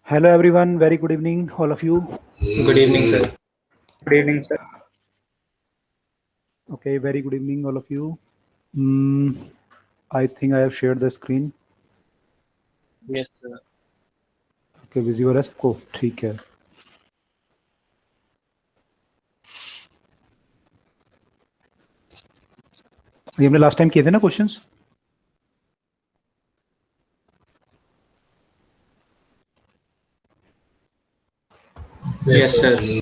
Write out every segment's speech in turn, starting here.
Hello everyone, very good evening, all of you. Good evening, sir. Good evening, sir. Okay, very good evening, all of you. I think I have shared the screen. Yes, sir. Okay, visible है सबको, ठीक है. ये हमने last time किए थे ना questions. Yes, sir.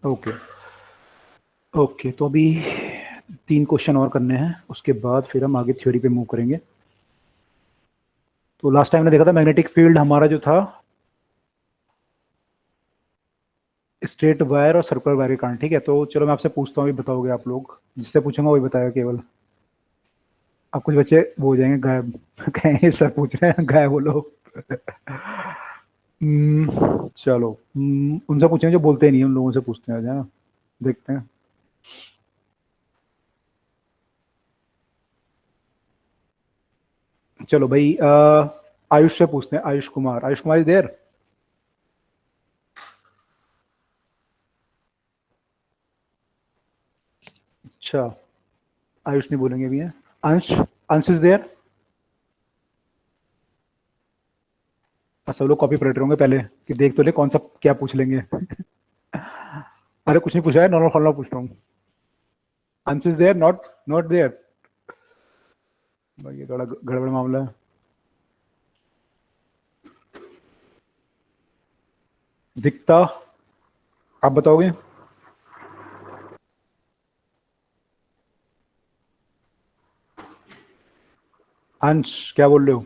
Okay, तो अभी 3 क्वेश्चन और करने हैं, उसके बाद फिर हम आगे थ्योरी पे मूव करेंगे. तो लास्ट टाइम ने देखा था मैग्नेटिक फील्ड हमारा जो था स्ट्रेट वायर और सर्कुलर वायर के कारण. ठीक है, तो चलो मैं आपसे पूछता हूँ, अभी बताओगे आप लोग. जिससे पूछूंगा वही बताएगा केवल. अब कुछ बच्चे वो हो जाएंगे गायब. कहेंगे सर पूछ रहे हैं, गायब हो लोग. चलो, उनसे पूछेंगे जो बोलते ही नहीं, उन लोगों से पूछते हैं. ना, देखते हैं. चलो भाई, आयुष से पूछते हैं. Ayush Kumar is there. अच्छा, आयुष नहीं बोलेंगे भी है. अंश इज देयर. सब लोग कॉपी पलट रहे होंगे पहले कि देख तो ले कौन सा क्या पूछ लेंगे. अरे कुछ नहीं पूछा है, नॉर्मल फॉर्मूला पूछ रहा हूँ. अंश इज देयर, नॉट देयर. भाई ये थोड़ा गड़बड़ मामला है. दिखता, आप बताओगे. अंश क्या बोल रहे हो.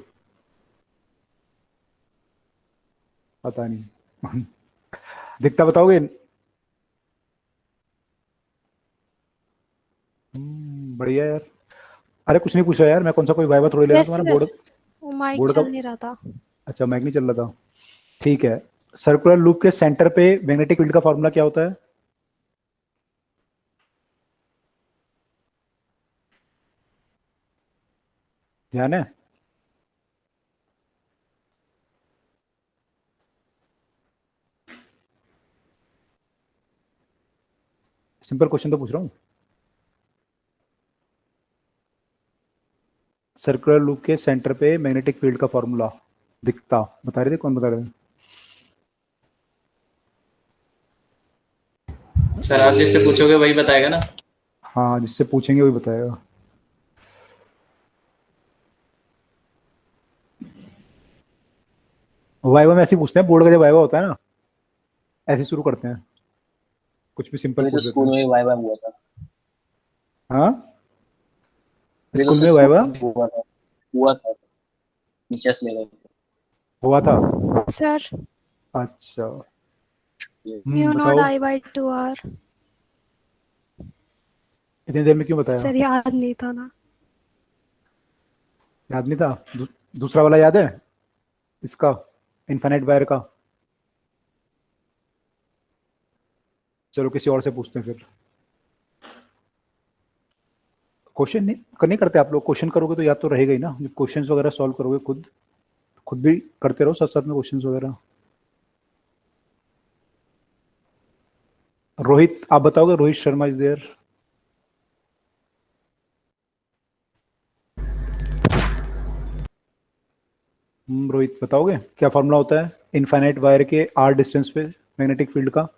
पता नहीं. दिखता बताओगे. बढ़िया यार. अरे कुछ नहीं पूछा यार, मैं कौन सा कोई वाइवा थोड़ी ले रहा हूं तुम्हारा. बोर्ड वो माइक बोर्ड चल का. नहीं रहा था. अच्छा, माइक नहीं चल रहा था. ठीक है. सर्कुलर लूप के सेंटर पे मैग्नेटिक फील्ड का फॉर्मूला क्या होता है. ध्यान है. सिंपल क्वेश्चन तो पूछ रहा हूँ. सर्कुलर लूप के सेंटर पे मैग्नेटिक फील्ड का फॉर्मूला. दिखता बता रहे थे, कौन बता रहे थे. सर आप जिससे पूछोगे वही बताएगा ना. हाँ, जिससे पूछेंगे वही बताएगा. वाइवा में ऐसे पूछते हैं, बोर्ड का जब वाइवा होता है ना, ऐसे शुरू करते हैं. कुछ भी सिंपल पूछ लेते स्कूल हैं. में वाइवा हुआ था. हाँ, मेरे स्कूल तो में वाइवा हुआ था टीचर्स ले रहे थे. हुआ था. सर अच्छा. म्यू नॉट बताओ. आई बाई 2r. इतनी देर में क्यों बताया. सर याद नहीं था ना. याद नहीं था. दूसरा वाला याद है इसका, इनफाइनाइट वायर का. चलो किसी और से पूछते हैं फिर. क्वेश्चन नहीं करते आप लोग. क्वेश्चन करोगे तो याद तो रहेगा ही ना. जब क्वेश्चंस वगैरह सॉल्व करोगे खुद भी करते रहो साथ साथ में क्वेश्चंस वगैरह. रोहित, आप बताओगे. Rohit Sharma is there. रोहित बताओगे क्या फॉर्मूला होता है इनफाइनाइट वायर के आर डिस्टेंस पे मैग्नेटिक फील्ड का.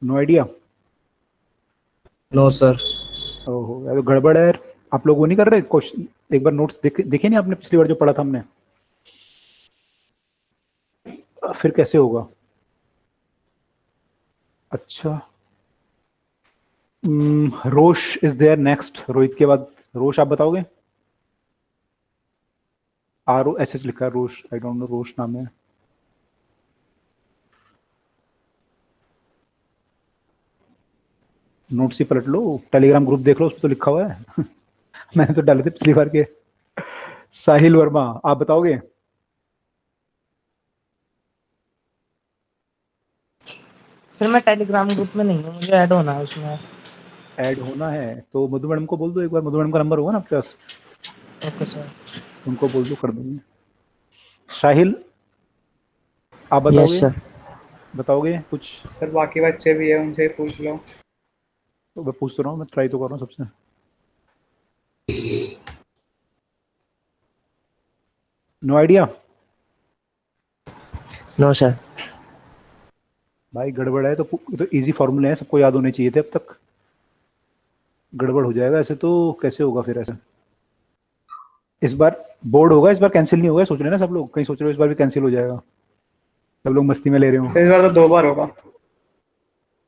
No idea. No sir. ओहो यार, तो गड़बड़ है यार. आप लोग वो नहीं कर रहे क्वेश्चन. एक बार नोट्स देखे नहीं आपने पिछली बार जो पढ़ा था हमने. फिर कैसे होगा. अच्छा. रोश इज देयर नेक्स्ट. रोहित के बाद रोश, आप बताओगे. ROSH लिखा है. रोश, आई डोंट नो. रोश नाम है. नोट्स ही पलट लो, टेलीग्राम ग्रुप देख लो, उस पर तो लिखा हुआ है. मैंने तो डाले थे पिछली बार के. साहिल वर्मा, आप बताओगे. फिर मैं टेलीग्राम ग्रुप में नहीं हूँ, मुझे ऐड होना है उसमें। ऐड होना है तो मधु मैडम को बोल दो एक बार, मधु मैडम का नंबर होगा ना आपके पास, ओके सर। उनको बोल दो, कर देंगे। साहिल आप यस बताओगे? सर। बताओगे कुछ? सर बाकी बच्चे भी है, उनसे पूछ लो। तो मैं पूछ तो रहा हूँ, मैं ट्राई तो कर रहा हूँ सबसे। No idea? No sir. भाई गड़बड़ है तो इजी फॉर्मूले हैं, सबको याद होने चाहिए थे अब तक। गड़बड़ हो जाएगा ऐसे तो, कैसे होगा फिर ऐसे? इस बार बोर्ड होगा, इस बार कैंसिल नहीं होगा, सोच रहे हैं ना सब लोग, कहीं सोच रहे हो इस बार भी कैंसिल हो जाएगा, सब लोग मस्ती में ले रहे हो। सर इस बार तो 2 बार होगा।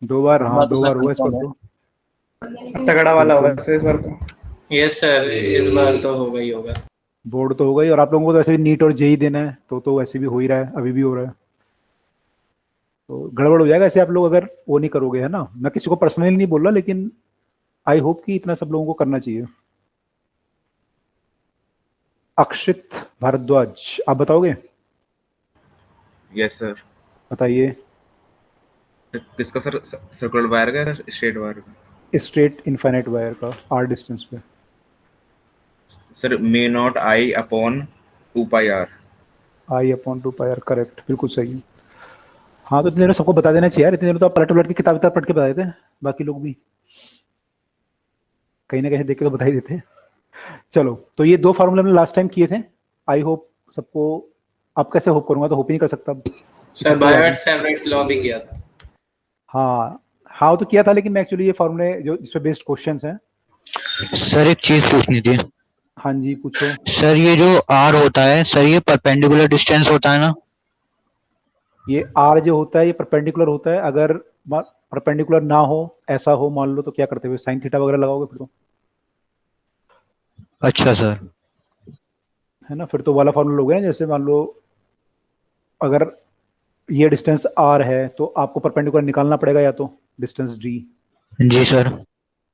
2 बार? हाँ तो 2 बार सर होगा इस बार confirm तो। तगड़ा वाला होगा सर इस बार तो। यस सर, इस बार तो होगा ही होगा। बोर्ड तो होगा ही, और आप लोगों को तो ऐसे भी नीट और जेई देना है तो वैसे भी हो ही रहा है, अभी भी हो रहा है, तो गड़बड़ हो जाएगा ऐसे आप लोग अगर वो नहीं करोगे, है ना। मैं किसी को पर्सनली नहीं बोल रहा, लेकिन आई होप कि इतना सब लोगों को करना चाहिए। अक्षित भारद्वाज आप बताओगे? Yes sir. बताइए। किसका सर? सर्कुलर वायर का, स्ट्रेट वायर का? स्ट्रेट इनफाइनाइट वायर का, आर डिस्टेंस पे। Sir mu naught I upon 2 pi R. I upon 2 pi R, correct, बिल्कुल सही है। हाँ तो इतने देर में सबको बता देना चाहिए यार, इतने देर में तो आप पलट की किताब पढ़ के बता देते, बाकी लोग भी कहीं ना कहीं देख के तो बता ही देते। चलो, तो ये 2 फार्मूले हमने लास्ट टाइम किए थे, आई होप सबको। आप कैसे होप करूंगा, तो होप ही नहीं कर सकता। सर बायोट-सैवर्ट लॉ भी किया था। हाँ हाँ तो किया था, लेकिन मैं एक्चुअली ये फार्मूले जो इस पे बेस्ड क्वेश्चंस हैं। सर एक चीज पूछनी थी। हाँ जी पूछो। सर ये जो आर होता है सर, ये परपेंडिकुलर डिस्टेंस होता है ना? ये आर जो होता है ये परपेंडिकुलर होता है, अगर परपेंडिकुलर ना हो, ऐसा हो मान लो, तो क्या करते हुए साइन थीटा वगैरह लगाओगे फिर तो, अच्छा सर। है ना। फिर तो वाला फॉर्मूला हो गया, जैसे मान लो अगर ये डिस्टेंस आर है तो आपको परपेंडिकुलर निकालना पड़ेगा, या तो डिस्टेंस डी, जी सर।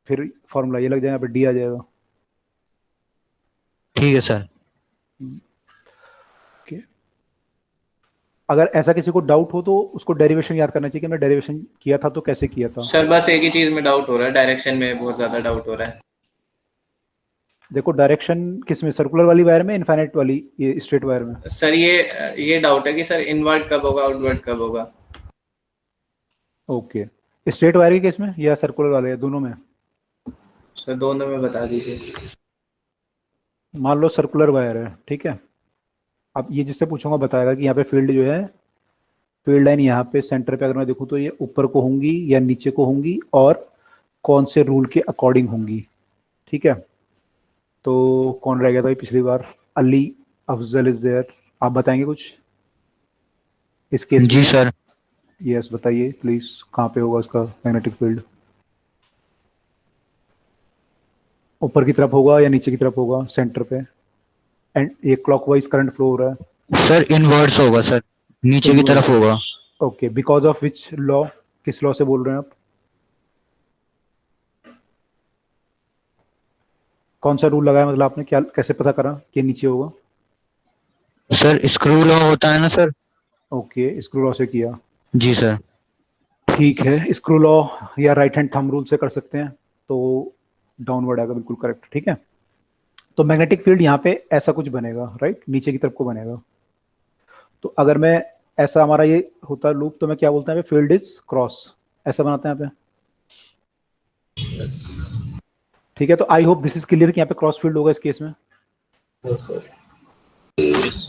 फिर फॉर्मूला ये लग जाएगा, फिर डी आ जाएगा। ठीक है सर। ओके, अगर ऐसा किसी को डाउट हो तो उसको डेरिवेशन याद करना चाहिए कि मैं डेरिवेशन किया था तो कैसे किया था। सर बस एक ही चीज में डाउट हो रहा है, डायरेक्शन में बहुत ज्यादा डाउट हो रहा है। देखो डायरेक्शन किस में, सर्कुलर वाली वायर में, इनफाइनाइट वाली ये स्ट्रेट वायर में? सर ये डाउट है कि सर इनवर्ट कब होगा, आउटवर्ट कब होगा। ओके, स्ट्रेट वायर के केस में या सर्कुलर वाले, या दोनों में? सर दोनों में बता दीजिए। मान लो सर्कुलर वायर है, ठीक है। अब ये जिससे पूछूंगा बताएगा कि यहाँ पे फील्ड जो है, फील्ड लाइन यहाँ पे सेंटर पे अगर मैं देखूँ तो ये ऊपर को होंगी या नीचे को होंगी, और कौन से रूल के अकॉर्डिंग होंगी, ठीक है। तो कौन रह गया था पिछली बार? अली अफजल इज देयर, आप बताएंगे कुछ इस केस में? जी सर। यस बताइए प्लीज, कहाँ पे होगा उसका मैग्नेटिक फील्ड? ऊपर की तरफ होगा या नीचे की तरफ होगा, सेंटर पे? एंड ये क्लॉकवाइज करंट फ्लो हो रहा है। सर इनवर्स होगा सर, नीचे की तरफ होगा। Okay, because of which law, किस लॉ से बोल रहे हैं आप? कौन सा रूल लगाया, मतलब आपने क्या, कैसे पता करा कि नीचे होगा? सर स्क्रू लॉ होता है ना सर? ओके, स्क्रू लॉ से किया। जी सर। ठीक है, स्क्रू लॉ या राइट हैंड थंब रूल से कर सकते हैं, तो डाउनवर्ड आएगा, बिल्कुल करेक्ट, ठीक है। तो मैग्नेटिक फील्ड यहाँ पे ऐसा कुछ बनेगा, राइट, नीचे की तरफ को बनेगा। तो अगर मैं ऐसा, हमारा ये होता है लूप, तो मैं क्या बोलता है, फील्ड इज क्रॉस, ऐसा बनाते हैं यहाँ पे, ठीक है। तो आई होप दिस इज क्लियर कि यहाँ पे क्रॉस फील्ड होगा इस केस में।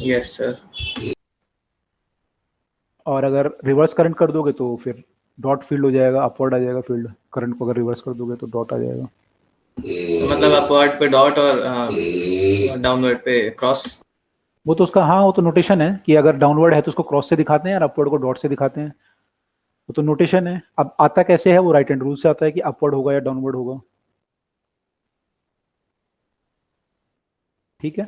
Yes sir. और अगर रिवर्स करंट कर दोगे तो फिर डॉट फील्ड हो जाएगा, अपवर्ड आ जाएगा फील्ड, करंट को अगर रिवर्स कर दोगे तो डॉट आ जाएगा। मतलब अपवर्ड पे डॉट और डाउनवर्ड पे क्रॉस। वो तो उसका, हाँ वो तो नोटेशन है कि अगर डाउनवर्ड है तो उसको क्रॉस से दिखाते हैं और अपवर्ड को डॉट से दिखाते हैं, वो तो नोटेशन है। अब आता कैसे है, वो राइट हैंड रूल से आता है कि अपवर्ड होगा या डाउनवर्ड होगा, ठीक है।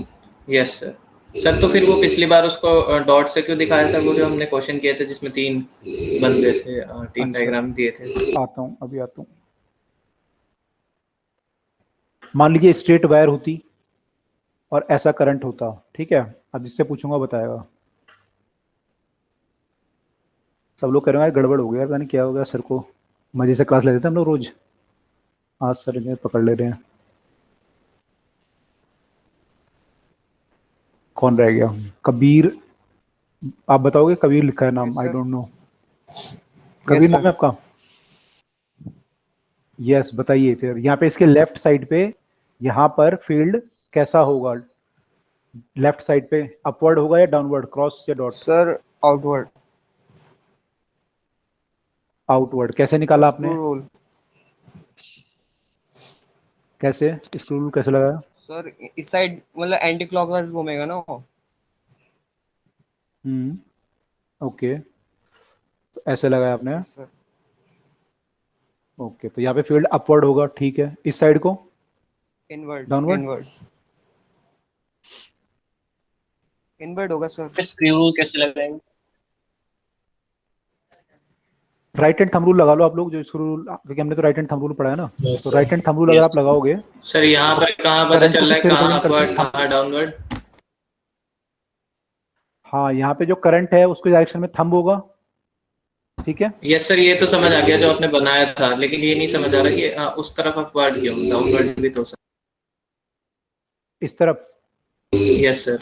Yes sir. सर तो फिर वो पिछली बार उसको डॉट से क्यों दिखाया था, वो जो हमने क्वेश्चन किए थे जिसमें 3 बंदे थे, 3 डायग्राम दिए थे। आता हूँ, अभी आता हूँ। मान लीजिए स्ट्रेट वायर होती और ऐसा करंट होता, ठीक है। अब जिससे पूछूंगा बताएगा। सब लोग कह रहे हैं यार गड़बड़ हो गया, पता नहीं क्या हो गया सर को। मजे से क्लास लेते थे हम लोग रोज, आज सर इन्हें पकड़ ले रहे हैं। कौन रह गया? कबीर, आप बताओगे? कबीर लिखा है नाम, आई डोंट नो। कबीर नाम है आपका? यस, बताइए फिर। यहाँ पे इसके लेफ्ट साइड पे यहाँ पर फील्ड कैसा होगा? लेफ्ट साइड पे अपवर्ड होगा या डाउनवर्ड, क्रॉस या डॉट? Sir outward. आउटवर्ड कैसे निकाला आपने? Screw rule. कैसे स्क्रू रूल कैसे लगाया? सर इस साइड मतलब एंटी क्लॉकवाइज घूमेगा ना वो। ओके, तो ऐसे लगाया आपने। Yes sir. ओके, तो यहाँ पे फील्ड अपवर्ड होगा, ठीक है। इस साइड को इनवर्ड। डाउनवर्ड? इनवर्ड। इनवर्ड होगा सर। फिर स्क्रू कैसे लगाएंगे? राइट हैंड थंब रूल लगा लो आप लोग, जो स्क्रू रूल, क्योंकि हमने तो राइट हैंड थंब रूल पढ़ा है ना। तो राइट हैंड थंब रूल अगर आप लगाओगे, सर यहाँ पर कहाँ पता करंट को चल रहा है किससे कहाँ रिप्रेजेंट करते अपवर्ड हैं? कहाँ डाउनवर्ड? हाँ, यहाँ पे जो करंट है उसके डायरेक्शन में थंब होगा, ठीक है। यस सर, ये तो समझ आ गया जो आपने बनाया था, लेकिन ये नहीं समझ आ रहा कि उस तरफ अपवर्ड क्यों, डाउनवर्ड भी तो सर। इस तरफ? Yes sir.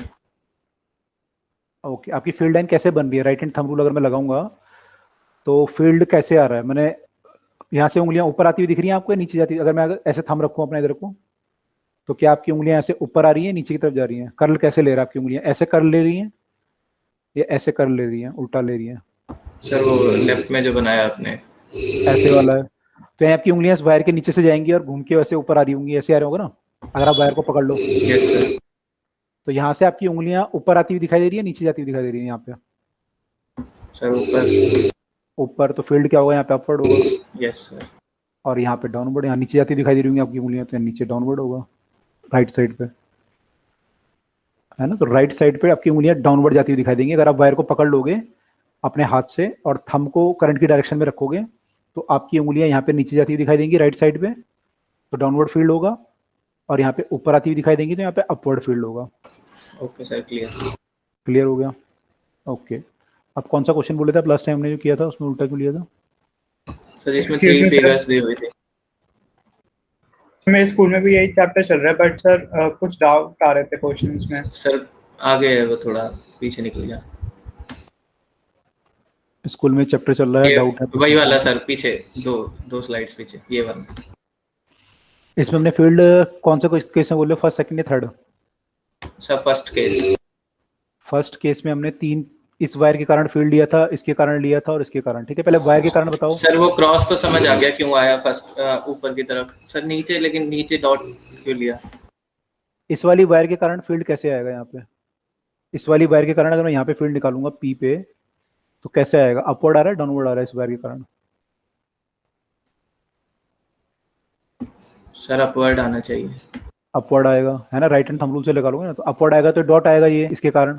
ओके, आपकी फील्ड लाइन कैसे बन रही है? राइट हैंड थंब रूल अगर मैं लगाऊंगा तो फील्ड कैसे आ रहा है? मैंने यहाँ से उंगलियां ऊपर आती हुई दिख रही हैं आपको या नीचे जाती है? अगर मैं ऐसे थंब रखूँ अपना इधर को, तो क्या आपकी उंगलियां ऐसे ऊपर आ रही हैं, नीचे की तरफ जा रही हैं? कर्ल कैसे ले रहा है? आपकी उंगलियां ऐसे कर्ल ले रही हैं या ऐसे कर्ल ले रही हैं, उल्टा ले रही हैं? सर वो लेफ्ट में जो बनाया आपने ऐसे वाला है, तो यहाँ आपकी उंगलियां इस वायर के नीचे से जाएंगी और घूम के वैसे ऊपर आ रही होंगी, ऐसे आ रहे होगा ना अगर आप वायर को पकड़ लो। Yes sir. तो यहाँ से आपकी उंगलियां ऊपर आती हुई दिखाई दे रही है, नीचे जाती हुई दिखाई दे रही है? यहाँ पे सर ऊपर। ऊपर, तो फील्ड क्या होगा? यहाँ पे अपवर्ड होगा। Yes sir. और यहाँ पे डाउनवर्ड, यहाँ नीचे जाती दिखाई दे रही होंगी आपकी उंगलियां, तो नीचे डाउनवर्ड होगा राइट साइड पे, है ना। तो राइट साइड पे आपकी उंगलियां डाउनवर्ड जाती हुई दिखाई देंगी। अगर आप वायर को पकड़ लोगे अपने हाथ से और थंब को करंट की डायरेक्शन में रखोगे, तो आपकी उंगलियां यहाँ पे नीचे जाती हुई दिखाई देंगी राइट साइड पे, तो डाउनवर्ड फील्ड होगा। और यहाँ पे ऊपर आती हुई दिखाई देंगी तो यहाँ पे अपवर्ड फील्ड होगा। Okay sir, clear. क्लियर हो गया? ओके, आप कौन सा क्वेश्चन बोले थे आप लास्ट टाइम हमने जो किया था, उसमें उल्टा क्यों लिया था? सर इसमें Excuse 3 me, sir. फिगर्स दी हुई थी। मेरे स्कूल में भी यही चैप्टर चल रहा है, बट सर कुछ डाउट आ रहे थे क्वेश्चंस में। सर आगे है वो, थोड़ा पीछे निकल गया। स्कूल में चैप्टर चल रहा है, ये डाउट है? वही वाला सर, पीछे दो स्लाइड्स पीछे, ये वाला। इसमें हमने फील्ड कौन सा केस में बोले, फर्स्ट, सेकंड या third? Sir first case. First case में हमने 3 इस वायर के कारण फील्ड लिया था, इसके कारण लिया था और इसके कारण, ठीक है। पहले वायर के कारण बताओ। सर वो क्रॉस तो समझ आ गया क्यों आया फर्स्ट, ऊपर की तरफ सर, नीचे लेकिन नीचे डॉट क्यों लिया? इस वाली वायर के कारण फील्ड कैसे आएगा यहाँ पे? इस वाली वायर के कारण अगर मैं यहाँ पे फील्ड निकालूंगा पी पे, तो कैसे आएगा? अपवर्ड आ रहा है, डाउनवर्ड आ रहा है इस वायर के कारण? सर अपवर्ड आना चाहिए। अपवर्ड आएगा, है ना। राइट हैंड थंब रूल से लगा लूंगा ना, तो अपवर्ड आएगा, तो डॉट आएगा ये इसके कारण।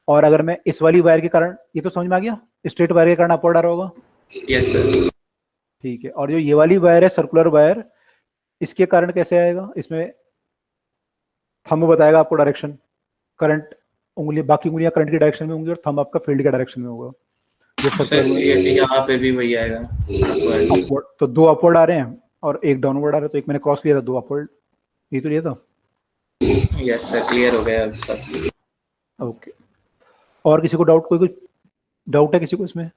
और अगर मैं इस वाली वायर के कारण, ये तो समझ में आ गया, स्ट्रेट वायर के कारण अपवर्ड आ रहा होगा। Yes sir. ठीक है, और जो ये वाली वायर है सर्कुलर वायर, इसके कारण कैसे आएगा? इसमें थंब बताएगा आपको डायरेक्शन, करंट उंगली, बाकी उंगलियां करंट की डायरेक्शन में होंगी और थंब आपका फील्ड के डायरेक्शन में होगा। सर यहाँ पे भी वही आएगा अपवर्ड, तो 2 अपवर्ड आ रहे हैं और 1 डाउनवर्ड आ रहा है, तो एक मैंने क्रॉस लिया था, 2 अपवर्ड, ये तो लिया था। यस सर, क्लियर हो गया अब सब। ओके, और किसी को डाउट, कोई कुछ डाउट है किसी को इसमें?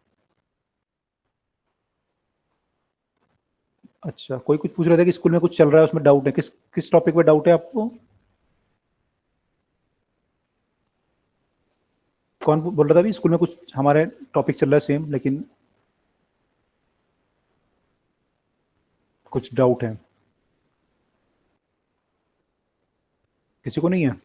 अच्छा, कोई कुछ पूछ रहा था कि स्कूल में कुछ चल रहा है उसमें डाउट है, किस टॉपिक पे डाउट है आपको? कौन बोल रहा था अभी? स्कूल में कुछ हमारे टॉपिक चल रहा है सेम, लेकिन कुछ डाउट है, किसी को नहीं है?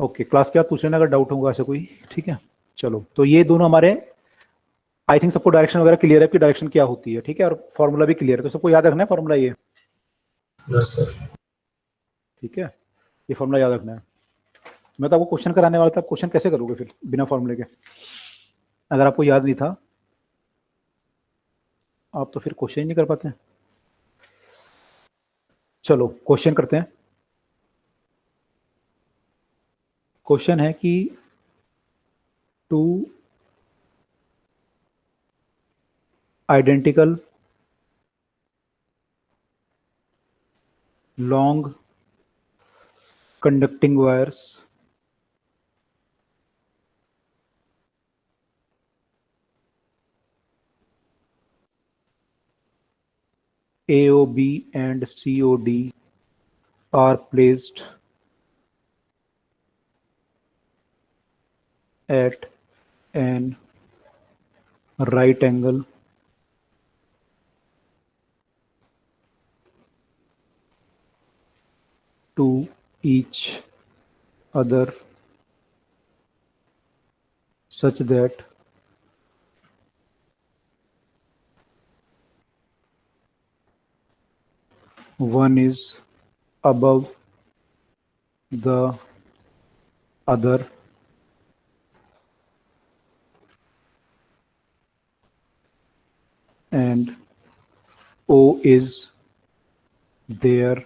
ओके, क्लास के बाद पूछ लेना अगर डाउट होगा ऐसा कोई, ठीक है। चलो, तो ये दोनों हमारे, आई थिंक सबको डायरेक्शन वगैरह क्लियर है कि डायरेक्शन क्या होती है, ठीक है। और फॉर्मूला भी क्लियर है, तो सबको याद रखना है फॉर्मूला ये। Yes sir. ठीक है, ये फॉर्मूला याद रखना है। मैं तो आपको क्वेश्चन कराने वाला था, आप क्वेश्चन कैसे करोगे फिर बिना फॉर्मूले के? अगर आपको याद नहीं था आप तो फिर क्वेश्चन ही नहीं कर पाते। चलो क्वेश्चन करते हैं। क्वेश्चन है कि two identical long conducting wires AOB and COD are placed at an right angle to each other such that one is above the other and O is their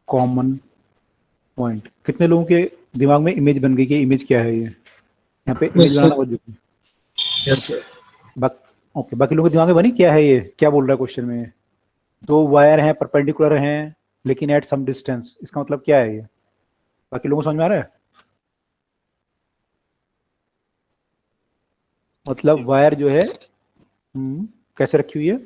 common point। कितने लोगों के दिमाग में image बन गई कि image क्या है? ये यहाँ पे इमेज बनाना बहुत जरूरी है। Yes sir. ओके, बाकी लोगों के दिमाग में बनी क्या है ये, क्या बोल रहा है क्वेश्चन में? दो वायर हैं, परपेंडिकुलर हैं, लेकिन एट सम डिस्टेंस, इसका मतलब क्या है ये? बाकी लोगों को समझ में आ रहा है? मतलब वायर जो है कैसे रखी हुई है?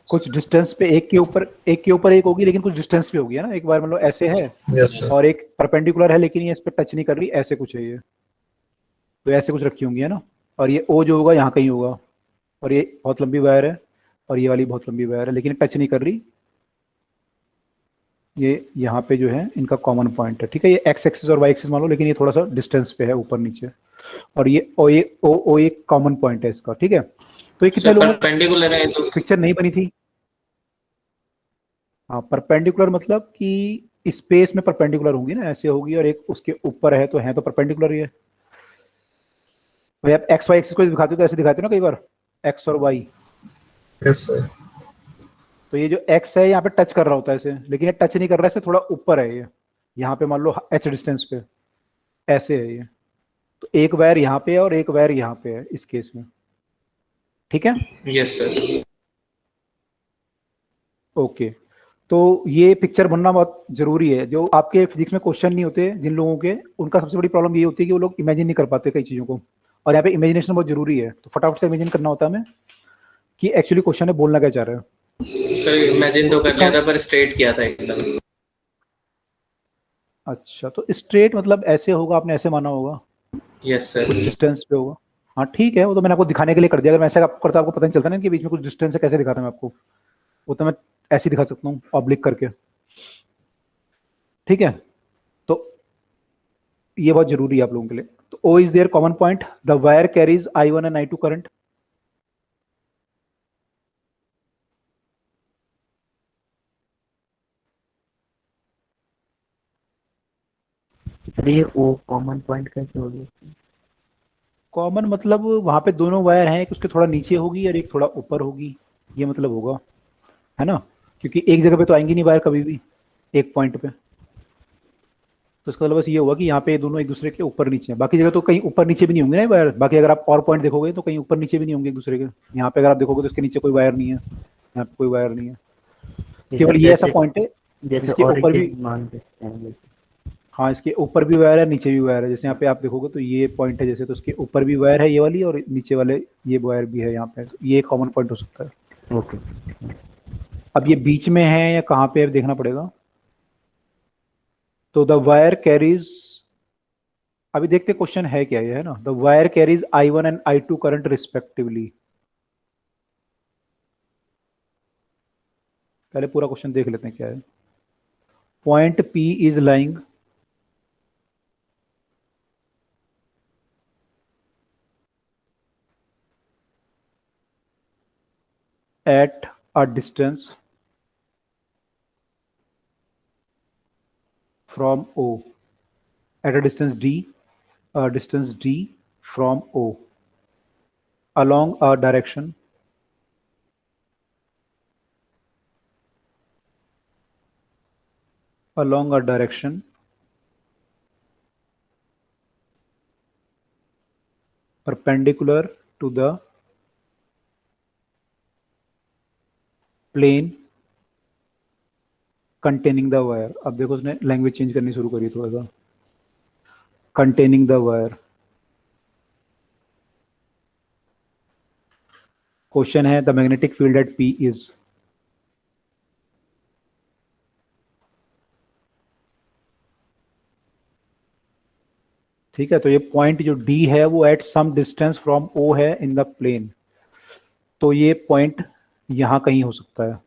कुछ डिस्टेंस पे एक के ऊपर एक होगी, लेकिन कुछ डिस्टेंस पे होगी, है ना? एक बार मतलब ऐसे है और एक परपेंडिकुलर है, लेकिन ये इस पे टच नहीं कर रही, ऐसे कुछ है ये, तो ऐसे कुछ रखी होंगी, है ना? और ये ओ जो होगा यहाँ कहीं होगा, और ये बहुत लंबी वायर है और ये वाली बहुत लंबी वायर है, लेकिन टच नहीं कर रही, ये यहाँ पे जो है इनका कॉमन पॉइंट है। ठीक है, ये एक्स एक्सिस और वाई एक्सिस मान लो, लेकिन ये थोड़ा सा डिस्टेंस पे है ऊपर नीचे, और ये ओ एक कॉमन पॉइंट है इसका। ठीक है, तो ये कितने लोगों परपेंडिकुलर है तो पिक्चर नहीं बनी थी? हाँ, परपेंडिकुलर मतलब कि स्पेस में परपेंडिकुलर होंगी ना, ऐसे होगी, और एक उसके ऊपर है तो परपेंडिकुलर ही है। भाई आप एक्स वाई एक्सिस को दिखाते हो तो ऐसे दिखाते हो ना कई बार, एक्स और वाई। Yes sir. तो ये जो एक्स है यहाँ पे टच कर रहा होता है ऐसे, लेकिन ये टच नहीं कर रहा है, इससे थोड़ा ऊपर है ये, यहाँ पे मान लो एच डिस्टेंस पे, ऐसे है ये। तो एक वायर यहाँ पे है और एक वायर यहाँ पे है इस केस में। ठीक है, यस सर। ओके, तो ये पिक्चर बनना बहुत जरूरी है। जो आपके फिजिक्स में क्वेश्चन नहीं होते जिन लोगों के, उनका सबसे बड़ी प्रॉब्लम ये होती है कि वो लोग इमेजिन नहीं कर पाते कई चीजों को, और यहाँ पे इमेजिनेशन बहुत जरूरी है। तो फटाफट से इमेजिन करना होता है हमें कि एक्चुअली क्वेश्चन है बोलना क्या चाह रहे हो। सर इमेजिन तो कर लिया था, पर स्ट्रेट किया था एकदम। अच्छा, तो स्ट्रेट मतलब ऐसे होगा, आपने ऐसे माना होगा, यस सर। कुछ डिस्टेंस पे होगा। हाँ ठीक है, वो तो मैंने आपको दिखाने के लिए कर दिया। अगर मैं ऐसे आपको करता, आपको पता नहीं चलता ना कि बीच में कुछ डिस्टेंस है, कैसे दिखाता मैं आपको? वो तो मैं ऐसे दिखा सकता हूँ ऑब्लिक करके। ठीक है, तो ये बहुत जरूरी है आप लोगों के लिए। तो O is their common point, the wire carries I1 and I2 current. ये ओ कॉमन पॉइंट कैसे होगी? कॉमन मतलब वहां पे दोनों वायर हैं, एक उसके थोड़ा नीचे होगी और एक थोड़ा ऊपर होगी, ये मतलब होगा, है ना? क्योंकि एक जगह पे तो आएंगी नहीं वायर कभी भी एक पॉइंट पे, तो इसका मतलब बस ये हुआ कि यहाँ पे दोनों एक दूसरे के ऊपर नीचे हैं। बाकी जगह तो कहीं ऊपर नीचे भी नहीं होंगे ना वायर। बाकी अगर आप और पॉइंट देखोगे तो कहीं ऊपर नीचे भी नहीं होंगे एक दूसरे के। यहाँ पे अगर आप देखोगे तो इसके नीचे कोई वायर नहीं है, यहाँ पे कोई वायर नहीं है, केवल ये ऐसा पॉइंट है जिसके ऊपर भी, हाँ इसके ऊपर भी वायर है, नीचे भी वायर है। जैसे यहाँ पे आप देखोगे तो ये पॉइंट है जैसे, तो उसके ऊपर भी वायर है ये वाली, और नीचे वाले ये वायर भी है यहाँ पे, तो ये कॉमन पॉइंट हो सकता है। ओके, अब ये बीच में है या कहाँ पे है देखना पड़ेगा। तो द वायर कैरीज, अभी देखते क्वेश्चन है क्या ये, है ना? The wire carries I1 and I2 current respectively. पहले पूरा क्वेश्चन देख लेते हैं क्या है। Point P is lying at a distance from O, at a distance D from O, along a direction perpendicular to the plane containing the wire. अब देखो उसने लैंग्वेज चेंज करनी शुरू करी थोड़ा सा। Containing the wire. क्वेश्चन है the magnetic field at P is. ठीक है, तो ये पॉइंट जो डी है वो at some distance from O है इन द प्लेन, तो ये पॉइंट यहां कहीं हो सकता है।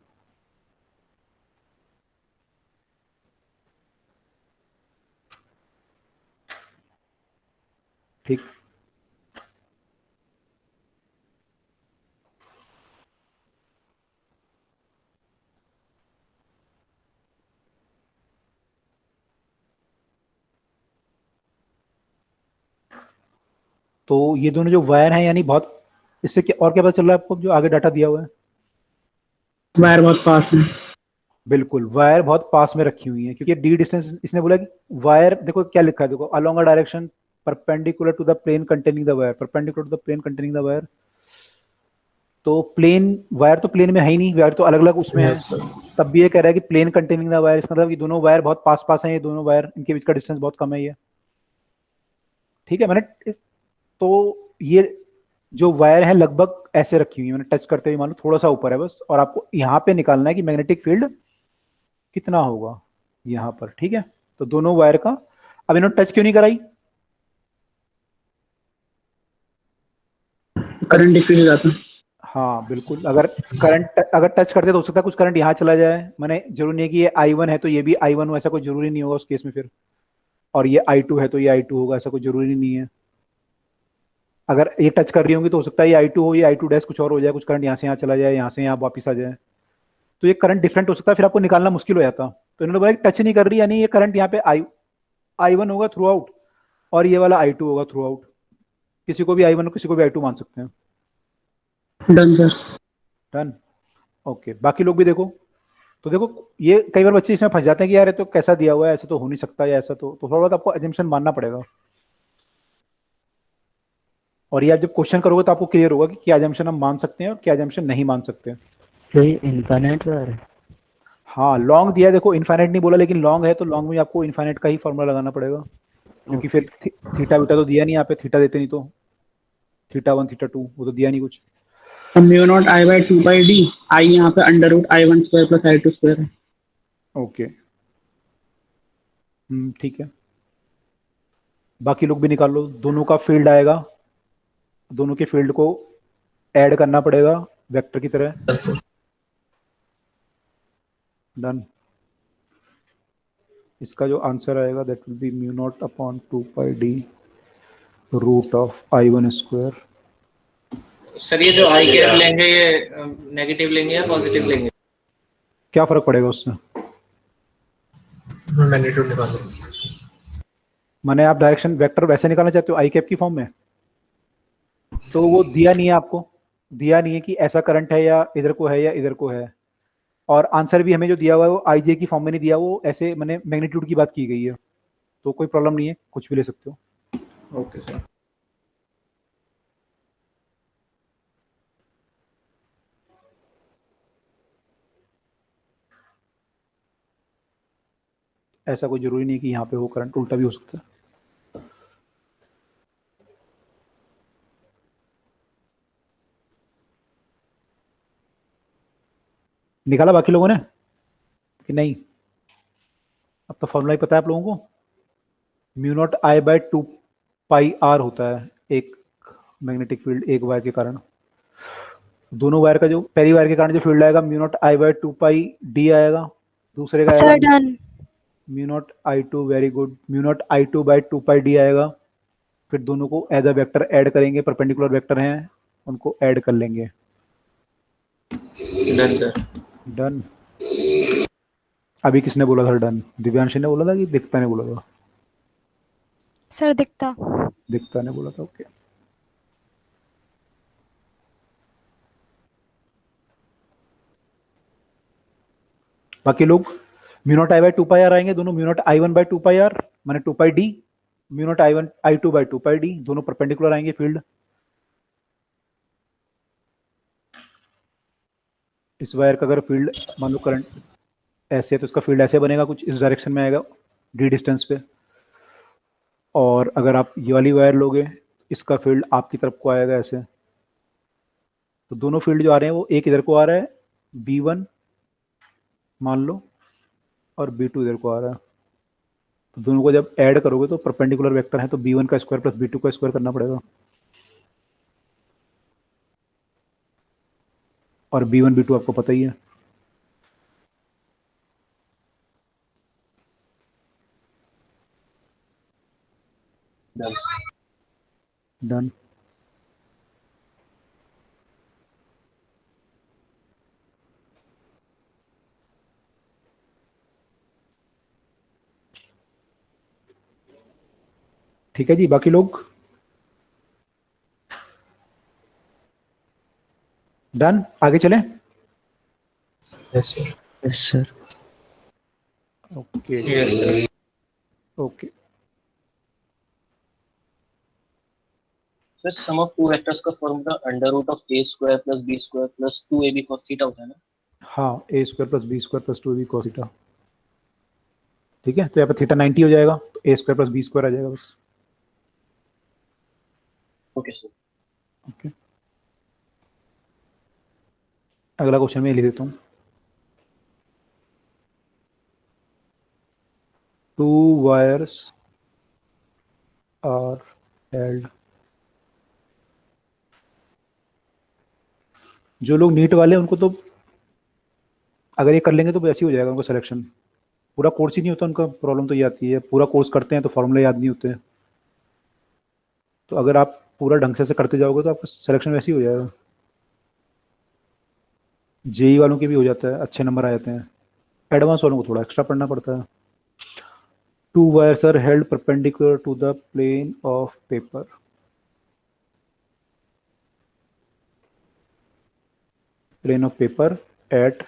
ठीक, तो ये दोनों जो वायर हैं यानी बहुत, इससे क्या और क्या पता चल रहा है आपको जो आगे डाटा दिया हुआ है? वायर बहुत पास में। बिल्कुल, वायर बहुत पास में रखी हुई है, क्योंकि डी डिस्टेंस इसने बोला कि वायर, देखो क्या लिखा है, देखो along a direction perpendicular to the plane containing the wire, perpendicular to the plane containing the wire. तो प्लेन, वायर तो प्लेन में है ही नहीं, वायर तो अलग अलग उसमें है। Yes, sir. तब भी ये कह रहा है कि प्लेन कंटेनिंग द वायर, इसका मतलब कि दोनों वायर बहुत पास पास हैं, ये दोनों वायर, इनके बीच का डिस्टेंस बहुत कम है ये। ठीक है, मैंने तो ये जो वायर है लगभग ऐसे रखी हुई है, मैंने टच करते हुए मानो थोड़ा सा ऊपर है बस, और आपको यहाँ पे निकालना है कि मैग्नेटिक फील्ड कितना होगा यहाँ पर। ठीक है, तो दोनों वायर का, अब इन्होंने टच क्यों नहीं कराई? करंट डिक्रीज हो जाता है। हाँ बिल्कुल, अगर करंट अगर टच करते तो हो सकता है कुछ करंट यहाँ चला जाए, मैंने जरूरी नहीं है कि ये I1 है तो ये भी I1 हो, ऐसा कोई जरूरी नहीं होगा उस केस में फिर, और ये I2 है तो ये I2 होगा, ऐसा कोई जरूरी नहीं है। अगर ये टच कर रही होंगी तो हो सकता है ये I2 हो, ये I2 डैश कुछ और हो जाए, कुछ करंट यहाँ से यहाँ चला जाए, यहाँ से यहाँ वापिस आ जाए, तो ये करंट डिफरेंट हो सकता है, फिर आपको निकालना मुश्किल हो जाता। तो इन्होंने बोला टच नहीं कर रही, यानी ये करंट यहाँ पे I1 होगा थ्रू आउट, और ये वाला I2 होगा थ्रू आउट। किसी को भी I1 किसी को भी I2 मान सकते हैं। Done sir. Done, okay. बाकी लोग भी देखो, तो देखो ये कई बार बच्चे इसमें फंस जाते हैं कि यार ये तो कैसा दिया हुआ है, ऐसा तो हो नहीं सकता, या ऐसा तो थोड़ा बहुत आपको एजम्पशन मानना पड़ेगा, और ये आप जब क्वेश्चन करोगे तो आपको क्लियर होगा कि क्या एजम्पशन हम मान सकते हैं और क्या एजम्पशन नहीं मान सकते। तो ये इनफाइनाइट वायर है। हाँ, लॉन्ग दिया है, देखो इनफाइनाइट नहीं बोला, लेकिन लॉन्ग है तो लॉन्ग में आपको इनफाइनाइट का ही फॉर्मूला लगाना पड़ेगा, क्योंकि फिर थीटा बीटा तो दिया नहीं, यहाँ पे थीटा देते नहीं तो θ1 θ2 वो तो दिया नहीं कुछ। Mu naught I by 2 pi D, I यहाँ पे under root I1 square plus I2 square है। ओके, ठीक है। बाकी लोग भी निकाल लो, दोनों का फील्ड आएगा, दोनों के फील्ड को ऐड करना पड़ेगा वेक्टर की तरह। Yes, sir. डन, इसका जो आंसर आएगा that will be mu naught upon 2 pi D root of I1 square. Sir ये जो आई कैप लेंगे ये नेगेटिव लेंगे या पॉजिटिव लेंगे? क्या फर्क पड़ेगा उससे? Magnitude निकालो। माने आप डायरेक्शन वेक्टर वैसे निकालना चाहते हो आई कैप की फॉर्म में, तो वो दिया नहीं है आपको, दिया नहीं है कि ऐसा करंट है या इधर को है या इधर को है, और आंसर भी हमें जो दिया हुआ है वो आई जे की फॉर्म में नहीं दिया, वो ऐसे मैंने मैग्नीट्यूड की बात की गई है, तो कोई प्रॉब्लम नहीं है, कुछ भी ले सकते हो। Okay sir. ऐसा कोई जरूरी नहीं है कि यहाँ पे हो करंट, उल्टा भी हो सकता है। निकाला बाकी लोगों ने कि नहीं? अब तो फॉर्मूला ही पता है आप लोगों को, mu naught I by 2 pi R होता है एक मैग्नेटिक फील्ड एक वायर के कारण। दोनों वायर का जो पहली वायर के कारण जो फील्ड आएगा mu naught I by 2 pi D आएगा, दूसरे का सर आएगा done. Mu naught I2, very good, mu naught I2 by 2 pi D आएगा। फिर दोनों को एज अ वेक्टर ऐड करेंगे, परपेंडिकुलर वेक्टर हैं उनको ऐड कर लेंगे। Done sir. डन। अभी किसने बोला था डन? दिव्यांश ने बोला था कि दिक्ता ने बोला था? सर दिखता। दिक्ता ने बोला था, ओके। बाकी लोग mu naught I by 2 pi R आएंगे, दोनों mu naught I1 by 2 pi R माने 2 pi D, mu naught I2 by 2 pi D, दोनों परपेंडिकुलर आएंगे फील्ड, इस वायर का अगर फील्ड मान लो करंट ऐसे है तो इसका फील्ड ऐसे बनेगा, कुछ इस डायरेक्शन में आएगा डी डिस्टेंस पे। और अगर आप ये वाली वायर लोगे, इसका फील्ड आपकी तरफ को आएगा ऐसे। तो दोनों फील्ड जो आ रहे हैं वो एक इधर को आ रहा है B1 मान लो, और B2 इधर को आ रहा है। तो दोनों को जब ऐड करोगे तो परपेंडिकुलर वेक्टर है, तो B1 का स्क्वायर प्लस B2 का स्क्वायर करना पड़ेगा। और B1 B2 आपको पता ही है। डन। ठीक है जी, बाकी लोग डन, आगे चलें। Yes sir. Yes sir. Okay yes sir. Okay. Sir sum of two vectors का formula under root of A square plus B square plus 2ab cos theta होता है ना? हाँ, A square plus B square plus 2b cos theta. ठीक है, तो यहाँ पर थीटा 90 हो जाएगा, तो A square plus B square आ जाएगा बस। Okay sir. ओके, अगला क्वेश्चन मैं लिख देता हूँ। Two wires are held. जो लोग नीट वाले हैं उनको तो अगर ये कर लेंगे तो वैसे ही हो जाएगा उनका सिलेक्शन। पूरा कोर्स ही नहीं होता उनका, प्रॉब्लम तो ये आती है। पूरा कोर्स करते हैं तो फॉर्मूला याद नहीं होते हैं। तो अगर आप पूरा ढंग से करते जाओगे तो आपका सिलेक्शन वैसे ही हो जाएगा। जेई वालों के भी हो जाता है, अच्छे नंबर आ जाते हैं। एडवांस वालों को थोड़ा एक्स्ट्रा पढ़ना पड़ता है। Two wires are held perpendicular to the plane of paper. Plane of paper at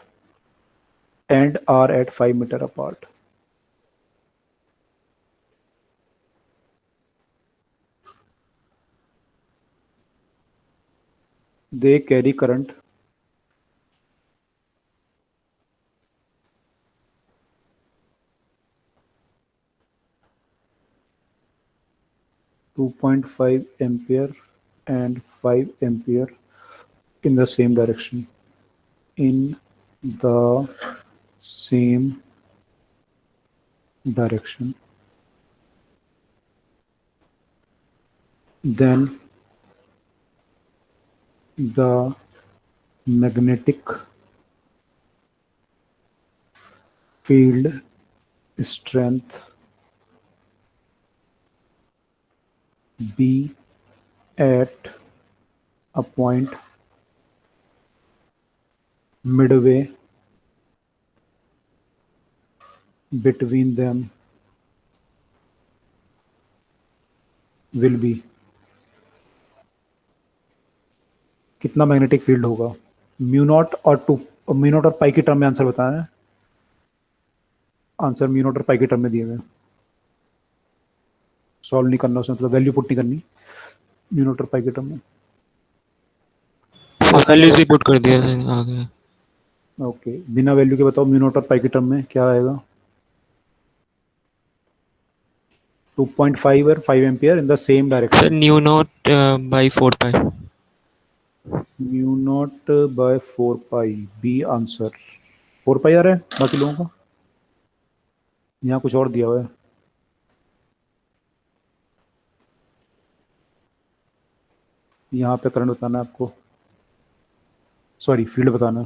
and are at 5 meter apart. They carry current 2.5 ampere and 5 ampere in the same direction. In the same direction. Then the magnetic field strength be at a point midway between them will be। कितना magnetic field होगा? Mu not और to, mu not और पाई की term में answer बताना है। Answer mu naught और पाई की टर्म में दिए गए, सॉल्व नहीं करना उसमें, मतलब वैल्यू पुट नहीं करनी, म्यू नॉट और पाई की टर्म में। वैल्यू से पुट कर दिया आगे। ओके, बिना वैल्यू के बताओ म्यू नॉट और पाई की टर्म में क्या आएगा? 2.5 और 5 ampere in the same direction. Sir mu naught by 4 pi. Mu naught by 4 pi, B answer. 4 pi आ रहा है बाकी लोगों का? यहाँ कुछ और दिया हुआ है। यहाँ पे करंट बताना है आपको, सॉरी फील्ड बताना है।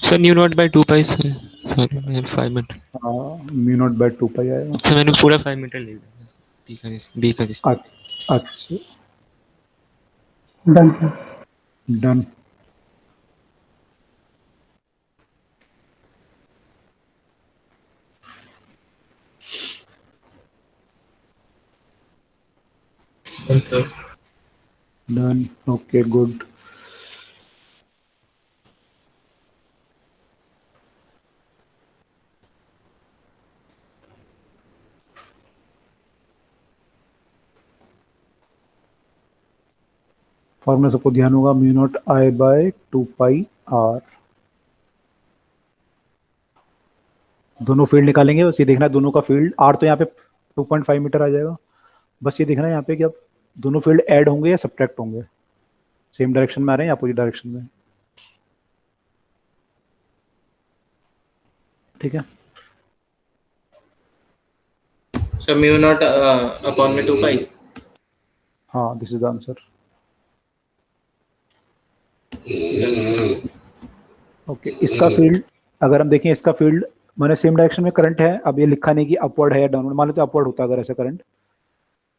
Sir mu naught by 2 pi sir, sorry 5 minute. हाँ, म्यू नॉट बाय 2 पाई आएगा। अच्छा मैंने पूरा 5 मीटर ले लिया। बी का अच्छा done. Done. Done, okay good. Formula सबको ध्यान होगा, mu naught I by 2 pi R. दोनों फील्ड निकालेंगे, बस ये देखना है दोनों का फील्ड आर तो यहाँ पे 2.5 मीटर आ जाएगा। बस ये देखना है यहाँ पे कि अब दोनों फील्ड ऐड होंगे या सब्ट्रैक्ट होंगे, सेम डायरेक्शन में आ रहे हैं या अपोजिट डायरेक्शन में। ठीक है, सर म्यू नॉट अपॉन में 2 पाई। हाँ this is the answer. Okay, इसका फील्ड अगर हम देखें, इसका फील्ड मैंने सेम डायरेक्शन में करंट है, अब ये लिखा नहीं कि अपवर्ड है या डाउनवर्ड, मान लेते अपवर्ड होता अगर ऐसा करंट,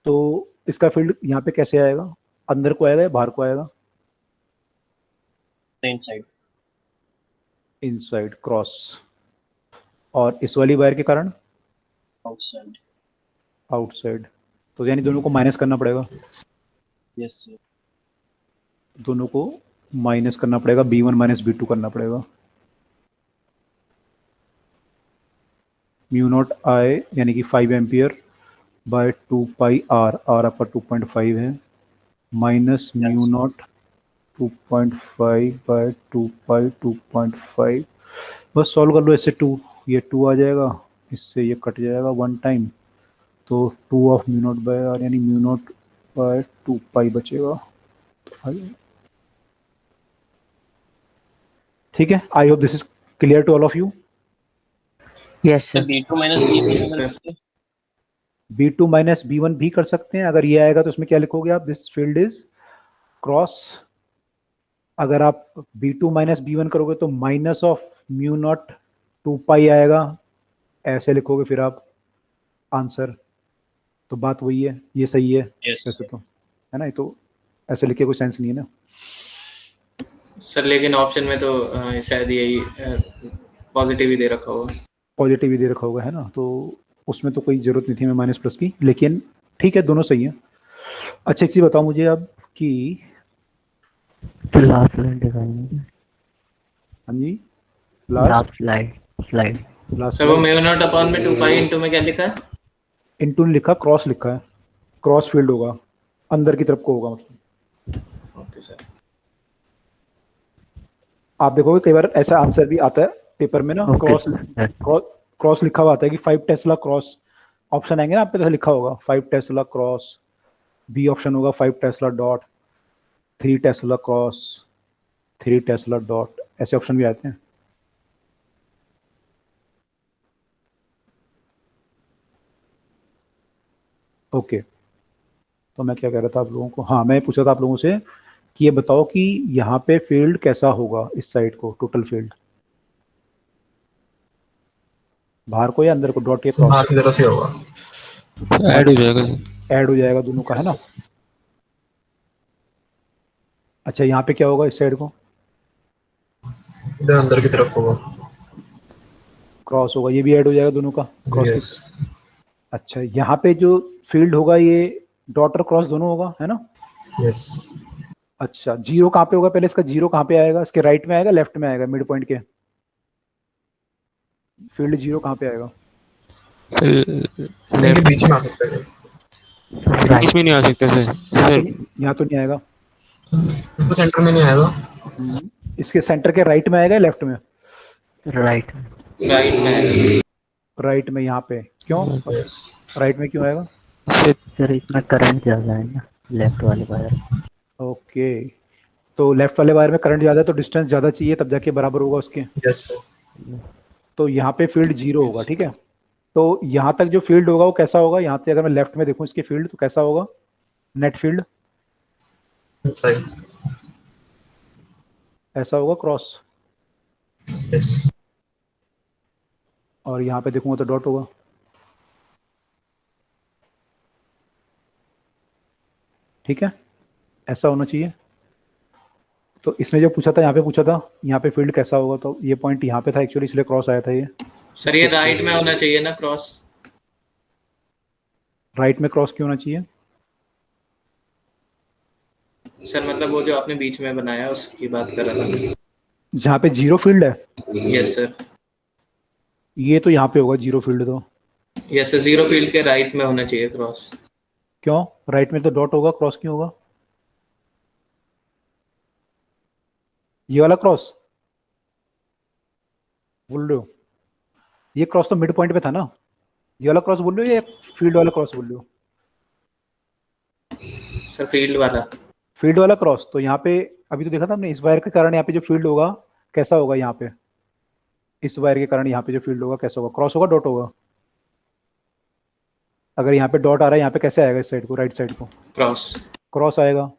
तो इसका फील्ड यहाँ पे कैसे आएगा, अंदर को आएगा या बाहर को आएगा? इनसाइड। Inside cross. और इस वाली वायर के कारण आउटसाइड। आउटसाइड। तो यानी दोनों को माइनस करना पड़ेगा, यस सर। दोनों को माइनस करना पड़ेगा, B1 माइनस B2 करना पड़ेगा। म्यू नॉट आई यानी कि 5 ampere by 2 pi R, R आपका 2.5 है, minus mu naught 2.5 by 2 pi 2.5। बस सॉल्व कर लो इससे, 2 ये 2 आ जाएगा, इससे ये कट जाएगा 1 टाइम, तो 2 of mu naught by R यानी म्यू नॉट बाय 2 पाई बचेगा। ठीक है, I hope this is clear to all of you. Yes sir sir. B2 minus B1 B2 minus B1 भी कर सकते हैं, अगर ये आएगा तो उसमें क्या लिखोगे आप, दिस फील्ड इज क्रॉस। अगर आप B2 माइनस B1 करोगे तो minus of mu not 2 pi आएगा, ऐसे लिखोगे फिर आप आंसर। तो बात वही है, ये सही है यस वैसे तो, है ना, ये तो ऐसे लिखे कोई सेंस नहीं है ना। सर लेकिन ऑप्शन में तो शायद यही पॉजिटिव ही दे रखा होगा। पॉजिटिव ही दे रखा होगा, है ना, तो उसमें तो कोई जरूरत नहीं थी मैं माइनस प्लस की, लेकिन ठीक है दोनों सही है। अच्छा एक चीज बताओ मुझे अब कि, लास्ट स्लाइड दिखाएंगे। हाँ जी लास्ट स्लाइड। लास्ट सर वो म्यू नॉट अपॉन में 2 पाई इनटू में क्या लिखा है? इनटू ने लिखा, क्रॉस लिखा है, क्रॉस फील्ड होगा, अंदर की तरफ को होगा मतलब। Okay sir. आप देखोगे कई बार ऐसा आंसर भी आता है पेपर में ना, क्रॉस क्रॉस लिखा हुआ आता है कि 5 टेस्ला क्रॉस, ऑप्शन आएंगे ना आप पे तो लिखा होगा 5 टेस्ला क्रॉस, बी ऑप्शन होगा 5 Tesla dot, 3 Tesla cross, 3 Tesla dot, ऐसे ऑप्शन भी आते हैं। ओके, तो मैं क्या कह रहा था आप लोगों को, हाँ मैं पूछा था आप लोगों से कि ये बताओ कि यहाँ पे फील्ड कैसा होगा, इस साइड को टोटल फील्ड, बाहर को या अंदर को, डॉट या बाहर की तरफ ही होगा। ऐड हो जाएगा। ऐड हो जाएगा दोनों का, है ना। अच्छा यहाँ पे क्या होगा इस साइड को, इधर अंदर की तरफ होगा। क्रॉस होगा, ये भी ऐड हो जाएगा दोनों का, क्रॉस। यस। अच्छा यहाँ पे जो फील्ड होगा ये डॉट और क्रॉस दोनों होगा, है ना। यस। अच्छा जीरो कहाँ पे होगा, पहले इसका जीरो कहाँ पे आएगा, इसके राइट में आएगा लेफ्ट में आएगा, मिड पॉइंट के फील्ड जीरो कहाँ पे आएगा? इनके बीच में आ सकता है। बीच में नहीं आ सकते सर। यहाँ तो नहीं आएगा, इनको सेंटर में नहीं आएगा। इसके सेंटर के राइट में आएगा या लेफ्ट में? राइट। राइट में। राइट में, यहाँ पे क्यों, यस। राइट में क्यों आएगा? सर इसमें करंट ज्यादा है ना, लेफ्ट वाले वायर। ओके, तो लेफ्ट वाले वायर में करंट ज्यादा है तो डिस्टेंस ज्यादा चाहिए तब जाके बराबर होगा उसके, यस सर। तो यहाँ पे फील्ड जीरो होगा। ठीक है, तो यहाँ तक जो फील्ड होगा वो कैसा होगा, यहाँ से अगर मैं लेफ्ट में देखूँ इसके फील्ड तो कैसा होगा, नेट फील्ड इनसाइड। ऐसा होगा क्रॉस, यस। और यहाँ पे देखूंगा तो डॉट होगा। ठीक है, ऐसा होना चाहिए। तो इसने जो पूछा था, यहाँ पे पूछा था यहाँ पे फील्ड कैसा होगा, तो ये पॉइंट यहाँ पे था एक्चुअली, इसलिए क्रॉस आया था ये। सर ये राइट में होना चाहिए ना क्रॉस? राइट में क्रॉस क्यों होना चाहिए? सर मतलब वो जो आपने बीच में बनाया उसकी बात कर रहा था। जहाँ पे जीरो फील्ड है, यस सर। ये तो यहाँ पे होगा जीरो फील्ड, तो यस सर, जीरो फील्ड के राइट में होना चाहिए क्रॉस। क्यों राइट में तो डॉट होगा, क्रॉस क्यों होगा? ये वाला क्रॉस बोल रहे हो? ये क्रॉस तो मिड पॉइंट पे था ना, ये वाला क्रॉस बोल रहे हो या फील्ड वाला क्रॉस बोल रहे हो? सर फील्ड वाला। फील्ड वाला क्रॉस, तो यहाँ पे अभी तो देखा था हमने, इस वायर के कारण यहाँ पे जो फील्ड होगा कैसा होगा, यहाँ पे इस वायर के कारण यहाँ पे जो फील्ड होगा कैसा होगा, क्रॉस होगा डॉट होगा? अगर यहाँ पे डॉट आ रहा है यहाँ पे कैसे आएगा, इस साइड को, राइट साइड को क्रॉस। क्रॉस आएगा,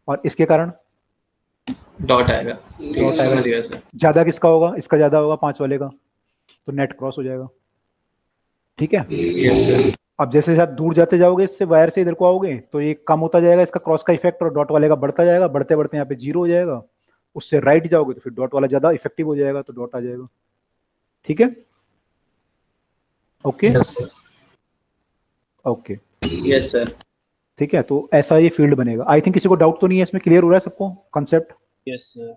और इसके कारण डॉट आएगा। डॉट आएगा। समझ गया सर। ज्यादा किसका होगा, इसका ज्यादा होगा 5 वाले का, तो नेट क्रॉस हो जाएगा। ठीक है, यस सर। अब जैसे आप दूर जाते जाओगे इससे, वायर से इधर को आओगे तो ये कम होता जाएगा इसका क्रॉस का इफेक्ट, और डॉट वाले का बढ़ता जाएगा, बढ़ते बढ़ते यहाँ पे 0 हो जाएगा। उससे राइट जाओगे तो फिर डॉट वाला ज्यादा इफेक्टिव हो जाएगा, तो डॉट आ जाएगा। ठीक है, okay yes sir. Okay, yes sir. ठीक है, तो ऐसा ये फील्ड बनेगा। आई थिंक किसी को डाउट तो नहीं है इसमें, क्लियर हो रहा है सबको कंसेप्ट? Yes sir.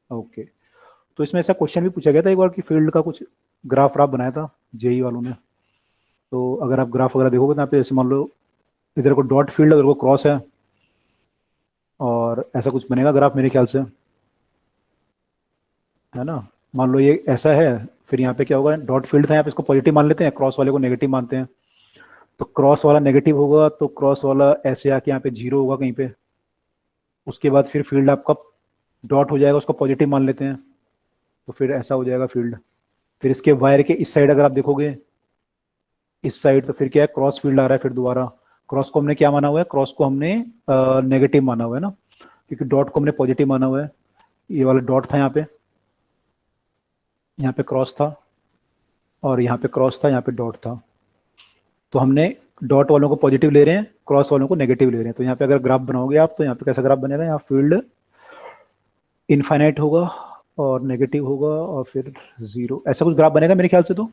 ओके, तो इसमें ऐसा क्वेश्चन भी पूछा गया था एक बार कि फील्ड का कुछ ग्राफ व्राफ बनाया था जेई वालों ने, तो अगर आप ग्राफ वगैरह देखोगे तो यहाँ पे जैसे मान लो इधर को डॉट फील्ड है, उधर को क्रॉस है, और ऐसा कुछ बनेगा ग्राफ मेरे ख्याल से, है ना? मान लो ये ऐसा है, फिर यहाँ पे क्या होगा, डॉट फील्ड था यहाँ पे, इसको पॉजिटिव मान लेते हैं, क्रॉस वाले को नेगेटिव मानते हैं, तो क्रॉस वाला नेगेटिव होगा तो क्रॉस वाला ऐसे आके यहाँ पे 0 होगा कहीं पे, उसके बाद फिर फील्ड आपका डॉट हो जाएगा, उसको पॉजिटिव मान लेते हैं, तो फिर ऐसा हो जाएगा फील्ड। फिर इसके वायर के इस साइड अगर आप देखोगे, इस साइड, तो फिर क्या है, क्रॉस फील्ड आ रहा है, फिर दोबारा क्रॉस को हमने क्या माना हुआ है, क्रॉस को हमने नेगेटिव माना हुआ है ना, क्योंकि डॉट को हमने पॉजिटिव माना हुआ है। ये वाला डॉट था यहाँ पे क्रॉस था, और यहाँ पे क्रॉस था, यहाँ पे डॉट था, तो हमने डॉट वालों को पॉजिटिव ले रहे हैं, क्रॉस वालों को नेगेटिव ले रहे हैं। तो यहाँ पे अगर ग्राफ बनाओगे आप, तो यहाँ पे कैसा ग्राफ बनेगा, यहाँ फील्ड इनफाइनाइट होगा और नेगेटिव होगा और फिर 0, ऐसा कुछ ग्राफ बनेगा मेरे ख्याल से। तो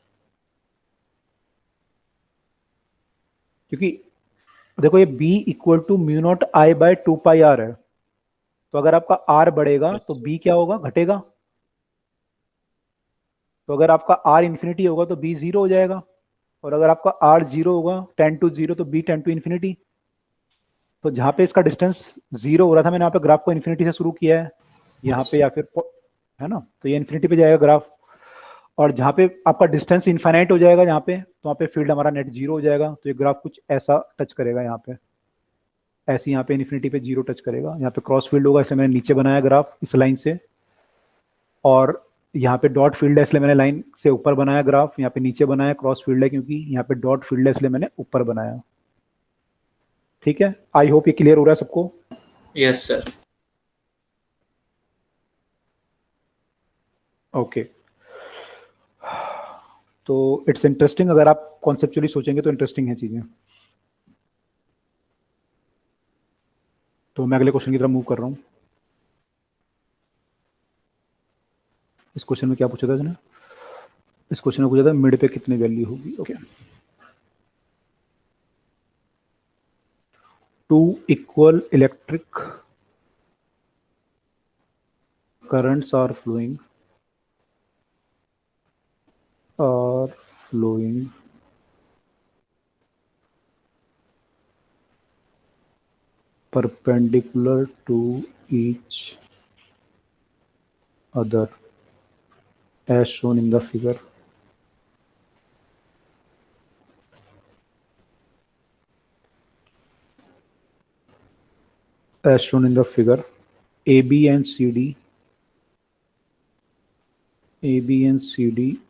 क्योंकि देखो ये b equal to mu naught I by 2 pi R है, तो अगर आपका r बढ़ेगा तो b क्या होगा, घटेगा। तो अगर आपका r इंफिनिटी होगा तो b 0 हो जाएगा, और अगर आपका r 0 होगा 10 to 0 तो b 10 to इन्फिनिटी। तो जहां पे इसका डिस्टेंस 0 हो रहा था, मैंने यहाँ पे ग्राफ को इन्फिनिटी से शुरू किया है, यहाँ पे या फिर, है ना, तो ये इन्फिनिटी पे जाएगा ग्राफ, और जहाँ पे आपका डिस्टेंस इनफाइनाइट हो जाएगा यहाँ पे, तो वहाँ पे फील्ड हमारा नेट 0 हो जाएगा। तो ये ग्राफ कुछ ऐसा टच करेगा यहाँ पे, ऐसे यहाँ पे इन्फिनिटी पे 0 टच करेगा, यहाँ पे क्रॉस फील्ड होगा, इसलिए मैंने नीचे बनाया ग्राफ इस लाइन से, और यहाँ पे डॉट फील्ड है इसलिए मैंने लाइन से ऊपर बनाया ग्राफ, यहाँ पे नीचे बनाया, क्रॉस फील्ड है क्योंकि यहाँ पे डॉट फील्ड है इसलिए मैंने ऊपर बनाया। ठीक है, आई होप ये क्लियर हो रहा है सबको। Yes sir. ओके, तो इट्स इंटरेस्टिंग, अगर आप कॉन्सेप्चुअली सोचेंगे तो इंटरेस्टिंग है चीजें। तो मैं अगले क्वेश्चन की तरफ मूव कर रहा हूँ। इस क्वेश्चन में क्या पूछा था इसने, इस क्वेश्चन में पूछा था मिड पे कितनी वैल्यू होगी। Okay, 2 equal electric currents are flowing perpendicular to each other as shown in the figure. As shown in the figure, AB and CD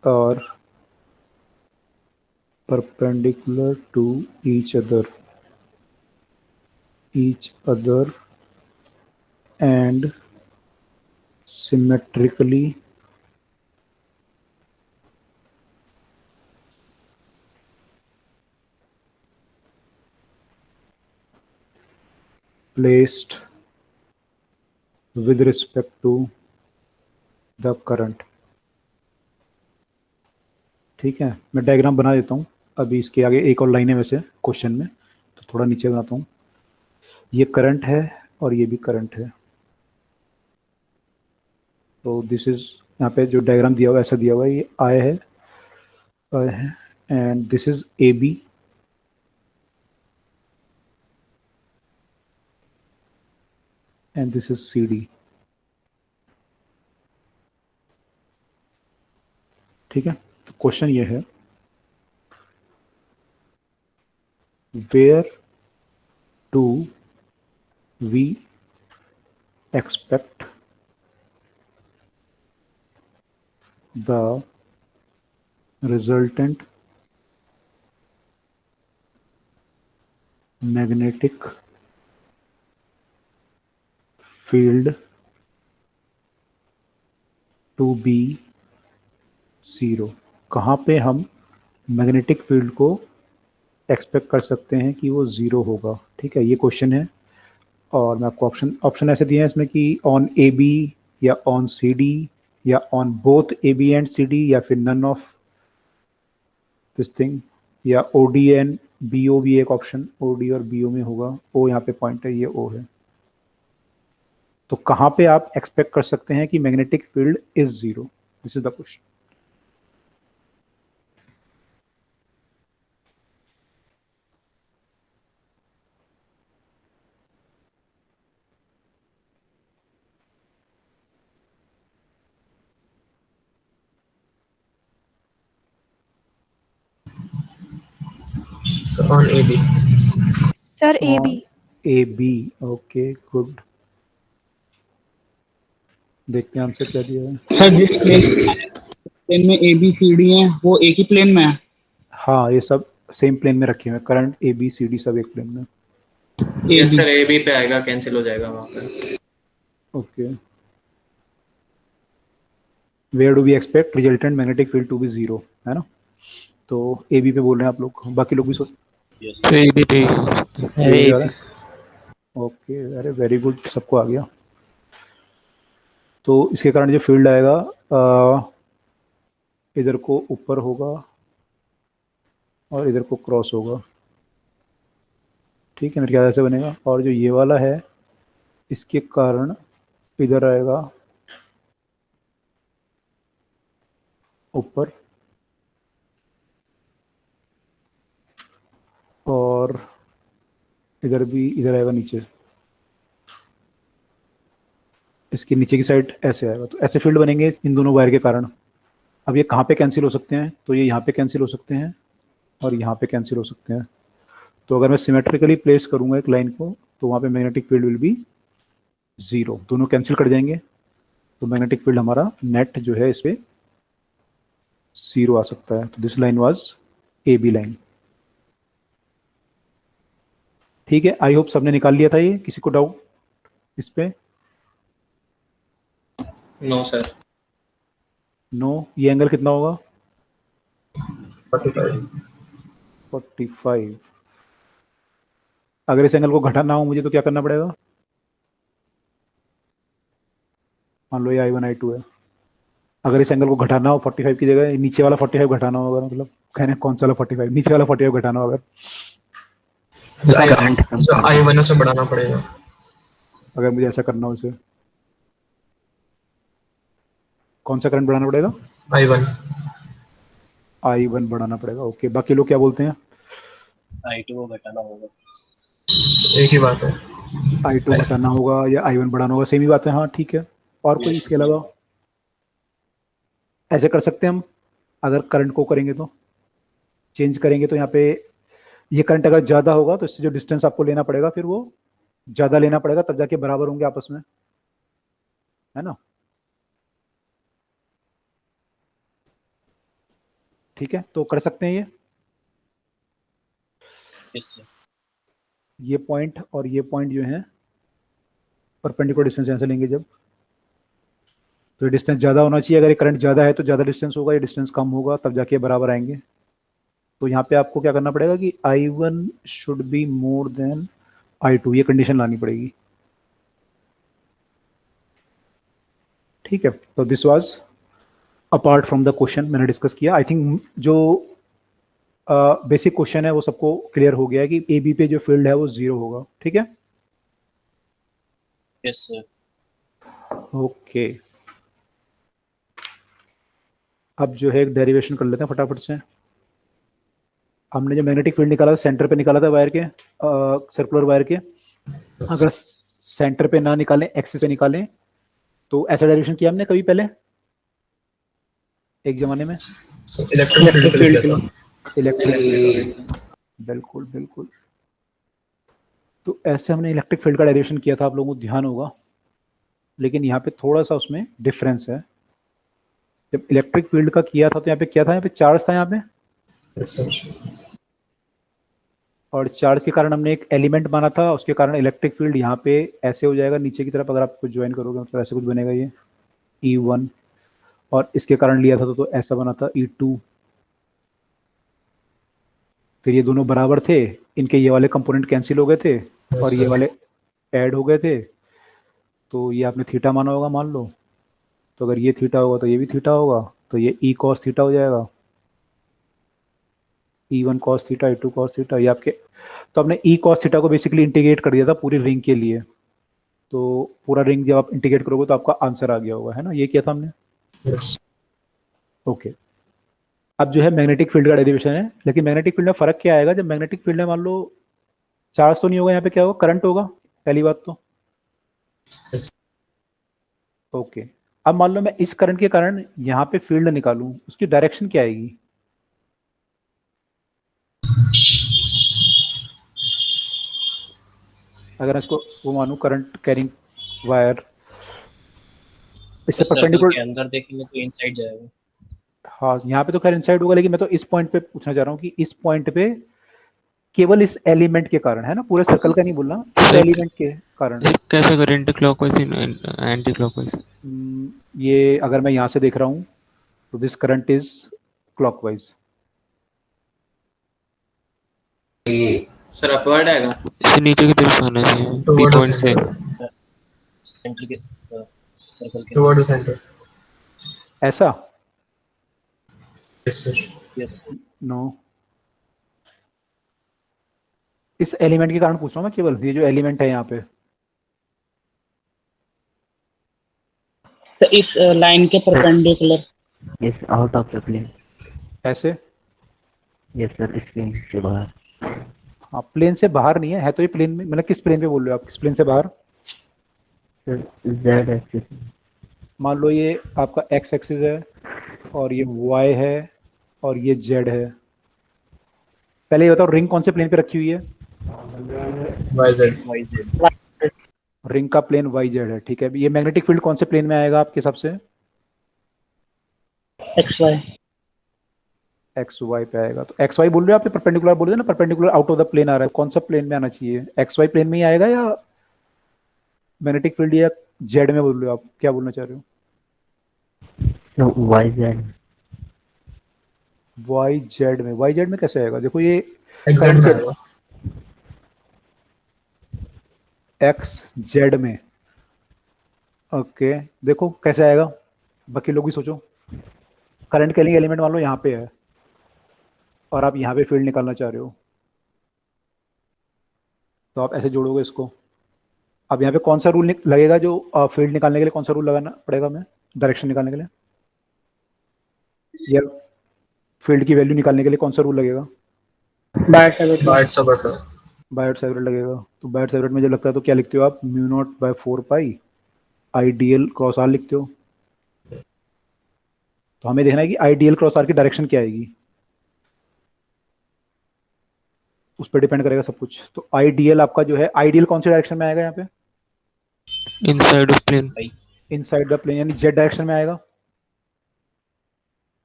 are perpendicular to each other and symmetrically placed with respect to the current. ठीक है, मैं diagram बना देता हूँ अभी, इसके आगे एक और लाइन है वैसे क्वेश्चन में, तो थोड़ा नीचे बनाता हूँ। ये करंट है और ये भी करंट है, तो दिस इज, यहाँ पे जो डायग्राम दिया हुआ है ऐसा दिया हुआ है, ये आई है and this is A B, and this is C D. ठीक है, तो क्वेश्चन ये है, where do we expect the resultant magnetic field to be zero। कहाँ पे हम मैग्नेटिक फील्ड को एक्सपेक्ट कर सकते हैं कि वो ज़ीरो होगा। ठीक है, ये क्वेश्चन है और मैं आपको ऑप्शन ऐसे दिए हैं इसमें कि ऑन ए बी या ऑन सी डी या on both A B and C D या फिर नन ऑफ दिस थिंग, या O D and B O भी एक ऑप्शन, ओ डी और बी ओ में होगा। ओ यहाँ पे पॉइंट है, ये ओ है। तो कहाँ पे आप एक्सपेक्ट कर सकते हैं कि magnetic field is zero? This is the question. So on AB. Sir, AB. A B, okay good. देखते हैं आंसर क्या दिया है। सर जिस प्लेन में ए बी सी डी है वो एक ही प्लेन में है? हाँ, ये सब सेम प्लेन में रखे हुए हैं। Current A B C D सब एक प्लेन में। यस सर, ए बी पे आएगा, कैंसिल हो जाएगा वहाँ पे। Okay, where do we expect resultant magnetic field to be zero, है ना? तो ए बी पे बोल रहे हैं आप लोग, बाकी लोग भी सोच। ओके, अरे वेरी गुड, सबको आ गया। तो इसके कारण जो फील्ड आएगा इधर को ऊपर होगा और इधर को क्रॉस होगा। ठीक है, मेरे ख्याल से बनेगा। और जो ये वाला है इसके कारण इधर आएगा ऊपर और इधर भी, इधर आएगा नीचे। इसके नीचे की साइड ऐसे आएगा। तो ऐसे फील्ड बनेंगे इन दोनों वायर के कारण। अब ये कहाँ पे कैंसिल हो सकते हैं? तो ये यहाँ पे कैंसिल हो सकते हैं और यहाँ पे कैंसिल हो सकते हैं। तो अगर मैं सिमेट्रिकली प्लेस करूँगा एक लाइन को तो वहाँ पे magnetic field will be zero. दोनों कैंसिल कर जाएंगे तो मैग्नेटिक फील्ड हमारा नेट जो है इस पर जीरो आ सकता है। तो this line was A B line. ठीक है, आई होप सबने निकाल लिया था ये। किसी को डाउट इस पे? No sir. नो। ये एंगल कितना होगा? 45. 45। अगर इस एंगल को घटाना हो मुझे तो क्या करना पड़ेगा? मान लो ये I1 I2 है। अगर इस एंगल को घटाना हो 45 की जगह नीचे वाला 45 घटाना होगा, मतलब कहने कौन सा वाला 45? नीचे वाला 45 घटाना होगा। जो I1 से बढ़ाना पड़ेगा। अगर मुझे ऐसा करना हो इसे, कौन सा करंट बढ़ाना पड़ेगा? I1 बढ़ाना पड़ेगा। ओके, बाकी लोग क्या बोलते हैं? I2 को घटाना होगा। एक ही बात है। I2 घटाना होगा या I1 बढ़ाना होगा, सेम ही बात है। हाँ ठीक है। और कोई इसके अलावा? ऐसे कर सकते हैं हम, अगर करंट को करेंगे तो चेंज करेंगे तो यहाँ पे ये करंट अगर ज़्यादा होगा तो इससे जो डिस्टेंस आपको लेना पड़ेगा फिर वो ज़्यादा लेना पड़ेगा, तब जाके बराबर होंगे आपस में, है ना? ठीक है, तो कर सकते हैं ये। yes, ये पॉइंट और ये पॉइंट जो है परपेंडिकुलर डिस्टेंस यहाँ से लेंगे जब, तो डिस्टेंस ज़्यादा होना चाहिए। अगर ये करंट ज़्यादा है तो ज़्यादा डिस्टेंस होगा, ये डिस्टेंस कम होगा तब जाके बराबर आएंगे। तो यहाँ पे आपको क्या करना पड़ेगा कि I1 should be more than I2, ये कंडीशन लानी पड़ेगी। ठीक है, तो this was apart from the question मैंने डिस्कस किया। आई थिंक जो बेसिक क्वेश्चन है वो सबको क्लियर हो गया है कि ए बी पे जो फील्ड है वो जीरो होगा। ठीक है, yes, sir. ओके। अब जो है एक डेरिवेशन कर लेते हैं फटाफट से। हमने जो मैग्नेटिक फील्ड निकाला था सेंटर पे निकाला था वायर के, सर्कुलर वायर के। अगर सेंटर पे ना निकालें, एक्सिस पे निकालें, तो ऐसा डेरिवेशन किया हमने कभी पहले? एक जमाने में इलेक्ट्रिक फील्ड के लिए किया था। इलेक्ट्रिक, बिल्कुल बिल्कुल। तो ऐसे हमने इलेक्ट्रिक फील्ड का डेरिवेशन किया था, आप लोगों को ध्यान होगा, लेकिन यहाँ पे थोड़ा सा उसमें डिफरेंस है। जब इलेक्ट्रिक फील्ड का किया था तो यहाँ पे क्या था, यहाँ पे चार्ज था यहाँ पे, Yes, sir. और चार्ज के कारण हमने एक एलिमेंट माना था, उसके कारण इलेक्ट्रिक फील्ड यहाँ पे ऐसे हो जाएगा नीचे की तरफ, अगर आप कुछ ज्वाइन करोगे मतलब ऐसे कुछ बनेगा ये E1, और इसके कारण लिया था तो ऐसा बना था E2। फिर ये दोनों बराबर थे, इनके ये वाले कंपोनेंट कैंसिल हो गए थे और ये sir. वाले ऐड हो गए थे, तो ये आपने थीटा माना होगा मान लो, तो अगर ये थीटा होगा तो ये भी थीटा होगा, तो ये E cos थीटा हो जाएगा, E1 cos theta, E2 cos theta, ये आपके। तो आपने E cos थीटा को बेसिकली इंटीग्रेट कर दिया था पूरी रिंग के लिए, तो पूरा रिंग जब आप इंटीग्रेट करोगे तो आपका आंसर आ गया होगा, है ना, ये किया था हमने। Yes. ओके, अब जो है मैग्नेटिक फील्ड का डेरिवेशन है, लेकिन मैग्नेटिक फील्ड में फर्क क्या आएगा, जब मैग्नेटिक फील्ड में मान लो चार्ज तो नहीं होगा, यहाँ पे क्या होगा, करंट होगा, पहली बात तो। Yes. ओके, अब मान लो मैं इस करंट के कारण यहाँ पे फील्ड निकालूं, उसकी डायरेक्शन क्या आएगी? अगर इसको वो मानूं करंट कैरिंग वायर, इससे सर्कल परपेंडिकुलर, के अंदर देखेंगे तो इनसाइड जाएगा। हाँ यहाँ पे तो खैर इनसाइड होगा, लेकिन मैं तो इस पॉइंट पे पूछना चाह रहा हूँ कि इस पॉइंट पे केवल इस एलिमेंट के कारण, है ना, पूरे सर्कल का नहीं बोलना, इस एलिमेंट के कारण। कैसे करें, एंटी क्लॉकवाइज एंटी क्लॉकवाइज? ये अगर मैं यहाँ से देख रहा हूँ तो this current is clockwise. Sir upward आएगा। इसे नीचे की तरफ आना चाहिए, बी Toward the पॉइंट से। center. सेंटर के सर्कल के Toward the center. ऐसा Yes, sir. Yes. नो, इस एलिमेंट के कारण पूछ रहा हूँ मैं, केवल ये जो एलिमेंट है यहाँ पे, तो इस लाइन के परपेंडिकुलर। इस आउट ऑफ द प्लेन। ऐसे। यस सर, इस प्लेन से बाहर। हाँ, प्लेन से बाहर नहीं है तो ये प्लेन में, मतलब किस प्लेन पे बोल रहे हो आप, किस प्लेन से बाहर? Sir Z axis. मान लो ये आपका एक्स एक्सिस है और ये वाई है और ये जेड है। पहले ये बताओ रिंग कौन से प्लेन पे रखी हुई है? YZ. रिंग का प्लेन वाई जेड है, ठीक है। ये मैग्नेटिक फील्ड कौन से प्लेन में आएगा आपके हिसाब से? X Y. एक्स वाई पे आएगा। तो एक्स वाई बोल रहे हो आपने, परपेंडिकुलर बोल रहे हो ना, perpendicular out of the plane आ रहा है, कौन सा प्लेन में आना चाहिए? एक्स वाई प्लेन में ही आएगा या मैग्नेटिक फील्ड, या जेड में बोल रहे हो आप, क्या बोलना चाह रहे हो? Y Z. वाई जेड में, वाई जेड में कैसे आएगा? देखो ये XZ में आएगा. एक्स जेड में, ओके देखो कैसे आएगा, बाकी लोग भी सोचो। करंट कैरिंग एलिमेंट मान लो यहाँ पे है और आप यहाँ पे फील्ड निकालना चाह रहे हो, तो आप ऐसे जोड़ोगे इसको। अब यहाँ पे कौन सा रूल लगेगा जो फील्ड निकालने के लिए, कौन सा रूल लगाना पड़ेगा हमें डायरेक्शन निकालने के लिए, या फील्ड की वैल्यू निकालने के लिए कौन सा रूल लगेगा? Bite subtract. बायोट सेवरेट लगेगा। तो बायोट सेवरेट में जब लगता है तो क्या लिखते हो आप? Mu naught by 4 pi IDL cross R लिखते हो। तो हमें देखना है कि आईडीएल क्रॉस आर की डायरेक्शन क्या आएगी, उस पर डिपेंड करेगा सब कुछ। तो आईडीएल आपका जो है, आईडीएल कौन सी डायरेक्शन में आएगा यहाँ पे? Inside of plane. Inside the plane, यानी जेड डायरेक्शन में आएगा।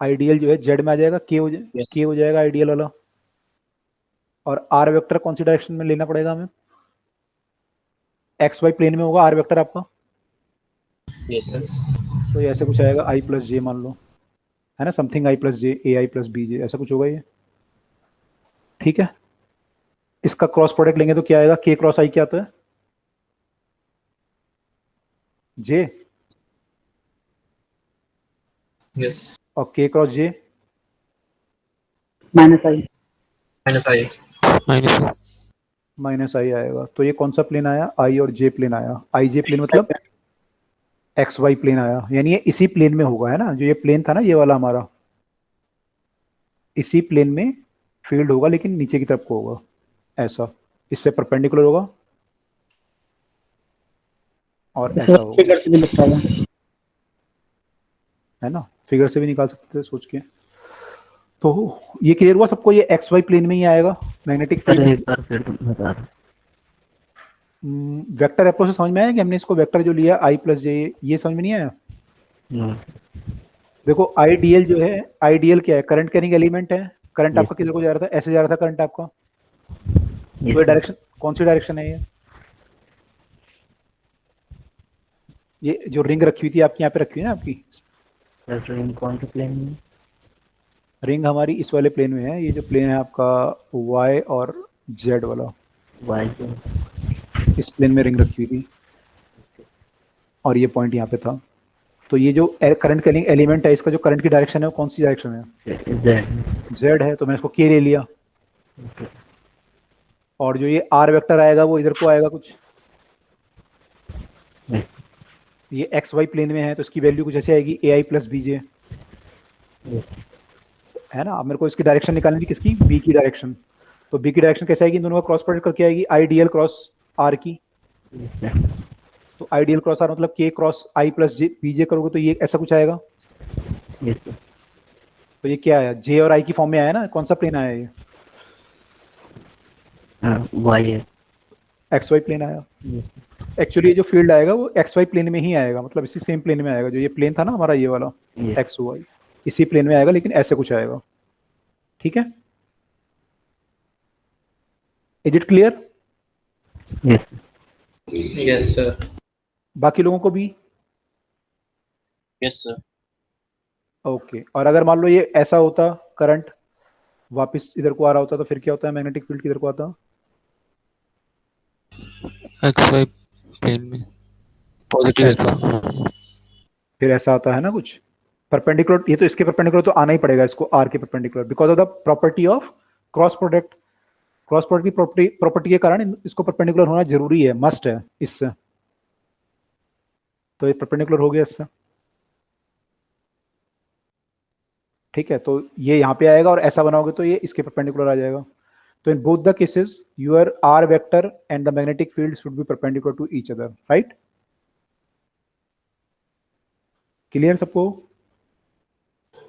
आईडीएल जो है जेड में आ जाएगा, के हो जाएगा आईडीएल वाला। और आर वेक्टर कौन सी डायरेक्शन में लेना पड़ेगा हमें? एक्स वाई प्लेन में होगा आर वेक्टर आपका। Yes. तो ये ऐसे कुछ आएगा, आई प्लस जे मान लो, है ना, something I plus J, A I plus B J, ऐसा कुछ होगा ये, ठीक है। इसका क्रॉस प्रोडक्ट लेंगे तो क्या आएगा? के क्रॉस आई क्या आता है? जे, Yes. और के क्रॉस जे माइनस आई। माइनस आई आएगा। तो ये कौन सा प्लेन आया? आई और जे प्लेन आया। आई जे प्लेन मतलब एक्स वाई प्लेन आया, यानी ये इसी प्लेन में होगा, है ना, जो ये प्लेन था ना ये वाला हमारा, इसी प्लेन में फील्ड होगा, लेकिन नीचे की तरफ को होगा ऐसा, इससे परपेंडिकुलर होगा और ऐसा होगा, फिगर से भी लिखा हुआ है ना। फिगर से भी निकाल सकते हैं सोच के। तो ये क्लियर हुआ सबको, ये एक्स वाई प्लेन में ही आएगा मैग्नेटिक सर फील्ड। एक बार फिर बता दो। वेक्टर अप्रोच समझ में आया कि हमने इसको वेक्टर जो लिया आई प्लस जे, ये समझ में नहीं आया? नो। देखो आईडीएल जो है, आईडीएल क्या है? करंट कैरिंग एलिमेंट है। Current Yes. आपका किधर को जा रहा था? ऐसे जा रहा था करंट आपका। Yes, तो ये sir. डायरेक्शन कौन सी डायरेक्शन है? ये जो रिंग रखी हुई थी आपकी, यहाँ पे रखी हुई है ना आपकी सर रिंग कौन से प्लेन में? रिंग? हमारी इस वाले प्लेन में है। ये जो प्लेन है आपका वाई और जेड वाला, वाई से। इस प्लेन में रिंग रखी हुई थी और ये पॉइंट यहाँ पे था। तो ये जो करंट कैरिंग एलिमेंट है, इसका जो करंट की डायरेक्शन है वो कौन सी डायरेक्शन है? जेड। जेड है, तो मैंने इसको के ले लिया। और जो ये आर वेक्टर आएगा वो इधर को आएगा कुछ, ये एक्स वाई प्लेन में है, तो इसकी वैल्यू कुछ ऐसे आएगी ए आई प्लस बी जे, है ना। अब मेरे को इसकी डायरेक्शन निकालनी थी, किसकी? बी की डायरेक्शन। तो बी की डायरेक्शन कैसे आएगी? इन दोनों का क्रॉस प्रोडक्ट करके आएगी, I D L cross R की। तो I D L cross R मतलब K cross I plus J, B J करोगे तो ये ऐसा कुछ आएगा। तो ये क्या आया? जे और आई की फॉर्म में आया ना। कौन सा प्लेन आया? ये वाई है। एक्स वाई प्लेन आया। एक्चुअली ये जो फील्ड आएगा वो एक्स वाई प्लेन में ही आएगा, मतलब इसी सेम प्लेन में आएगा। जो ये प्लेन था ना हमारा, ये वाला एक्स वाई, इसी प्लेन में आएगा, लेकिन ऐसे कुछ आएगा। ठीक है, is it clear? Yes sir. बाकी लोगों को भी? Yes sir. ओके। और अगर मान लो ये ऐसा होता, करंट वापस इधर को आ रहा होता, तो फिर क्या होता है? मैग्नेटिक फील्ड किधर को आता? एक्स वाई प्लेन में पॉजिटिव ऐसा। फिर ऐसा आता है ना कुछ परपेंडिकुलर। ये तो इसके परपेंडिकुलर तो आना ही पड़ेगा इसको, आर के perpendicular, because of the property of cross product. Cross product की प्रॉपर्टी के कारण इसको परपेंडिकुलर होना जरूरी है, मस्ट है इससे। तो ये परपेंडिकुलर हो गया इससे। ठीक है, तो ये यहाँ पे आएगा और ऐसा बनाओगे तो ये इसके परपेंडिकुलर आ जाएगा। तो in both the cases your R vector and the magnetic field should be perpendicular to each other, right? Clear सबको?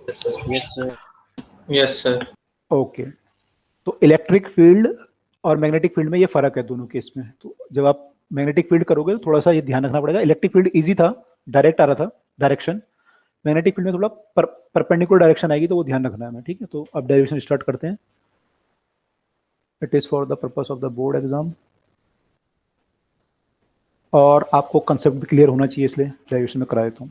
Yes sir. Yes sir. Okay. तो इलेक्ट्रिक फील्ड और मैग्नेटिक फील्ड में ये फर्क है दोनों केस में। तो जब आप मैग्नेटिक फील्ड करोगे तो थोड़ा सा ये ध्यान रखना पड़ेगा। इलेक्ट्रिक फील्ड इजी था, डायरेक्ट आ रहा था डायरेक्शन। मैग्नेटिक फील्ड में थोड़ा परपेंडिकुलर डायरेक्शन आएगी, तो वो ध्यान रखना है हमें। ठीक है, तो अब डेरिवेशन स्टार्ट करते हैं। It is for the purpose of the board exam, और आपको कंसेप्ट भी क्लियर होना चाहिए, इसलिए डेरिवेशन में करा देता हूँ।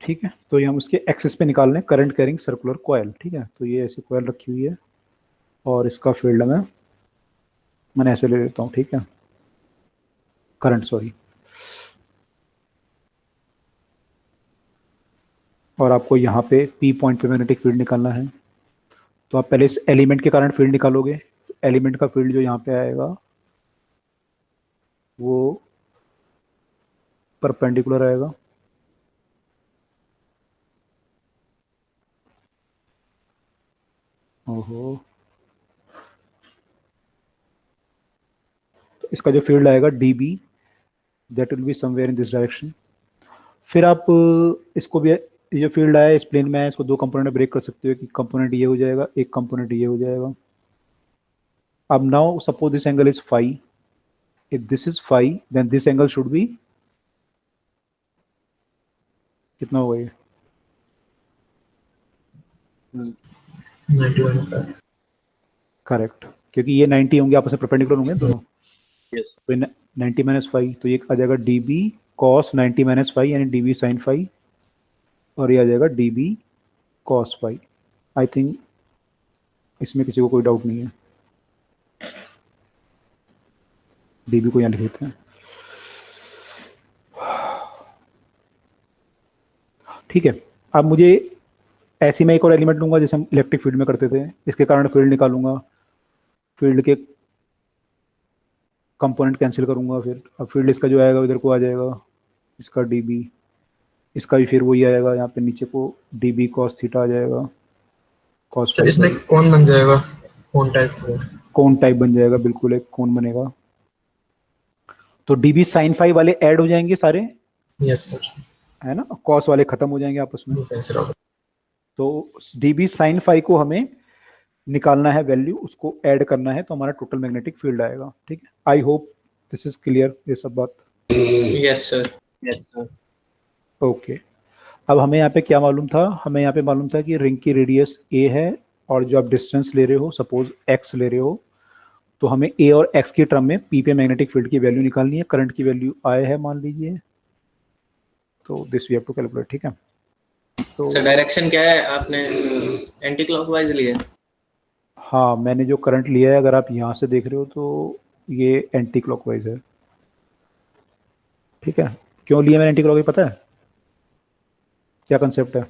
ठीक है, तो ये हम उसके एक्सिस पे निकाल लें करंट कैरिंग सर्कुलर कॉइल। ठीक है, तो ये ऐसी कॉइल रखी हुई है और इसका फील्ड मैंने ऐसे ले लेता हूँ। ठीक है, करंट सॉरी। और आपको यहाँ पे पी पॉइंट पे मैग्नेटिक फील्ड निकालना है। तो आप पहले इस एलिमेंट के कारण फील्ड निकालोगे। एलिमेंट का फील्ड जो यहाँ पे आएगा वो परपेंडिकुलर आएगा। ओहो, तो इसका जो फील्ड आएगा D B, that will be somewhere in this direction. फिर आप इसको भी, ये जो फील्ड आया इस प्लेन में है, इसको दो कंपोनेंट में ब्रेक कर सकते हो कि कंपोनेंट ये हो जाएगा, एक कंपोनेंट ये हो जाएगा। अब now suppose this angle is phi, if this is phi then this angle should be कितना होगा ये? 91. करेक्ट, क्योंकि ये 90 होंगे, आपस में परपेंडिकुलर होंगे दोनों। यस। तो 90 माइनस फाई, तो ये आ जाएगा D B cos 90 minus phi, यानी डी बी साइन फाई, और ये आ जाएगा D B cos phi. I think इसमें किसी को कोई डाउट नहीं है। डी बी को यहाँ लिख देते हैं। ठीक है। अब मुझे ऐसे में एक और एलिमेंट लूंगा जैसे हम इलेक्ट्रिक फील्ड में करते थे, इसके कारण फील्ड निकालूंगा, फील्ड के कंपोनेंट कैंसिल करूंगा, फिर अब फील्ड इसका जो आएगा इधर को आ जाएगा, इसका डीबी, इसका भी फिर वही आएगा, यहाँ पे नीचे को डीबी कॉस थीटा आ जाएगा, कॉस सर इसमें कौन बन जाएगा, कौन टाइप? कोन टाइप बन जाएगा, बिल्कुल एक कोन बनेगा। तो डीबी साइन फाई वाले ऐड हो जाएंगे सारे, यस सर, है ना, कॉस वाले खत्म हो जाएंगे आपस में। कैंसिल होगा। तो डीबी साइन फाई को हमें निकालना है वैल्यू, उसको ऐड करना है, तो हमारा टोटल मैग्नेटिक फील्ड आएगा। ठीक है, I hope this is clear ये सब बात। Yes sir. Yes sir. Okay, अब हमें यहाँ पे क्या मालूम था, हमें यहाँ पे मालूम था कि रिंग की रेडियस a है, और जो आप डिस्टेंस ले रहे हो, सपोज x ले रहे हो, तो हमें a और x की टर्म में p पे मैग्नेटिक फील्ड की वैल्यू निकालनी है। करंट की वैल्यू I है मान लीजिए, तो this we have to calculate. ठीक है, तो सर डायरेक्शन क्या है, आपने एंटी क्लॉकवाइज लिया? हाँ, मैंने जो करंट लिया है, अगर आप यहाँ से देख रहे हो तो ये एंटी क्लॉकवाइज है। ठीक है, क्यों लिया मैंने एंटी क्लॉकवाइज पता है क्या कंसेप्ट है?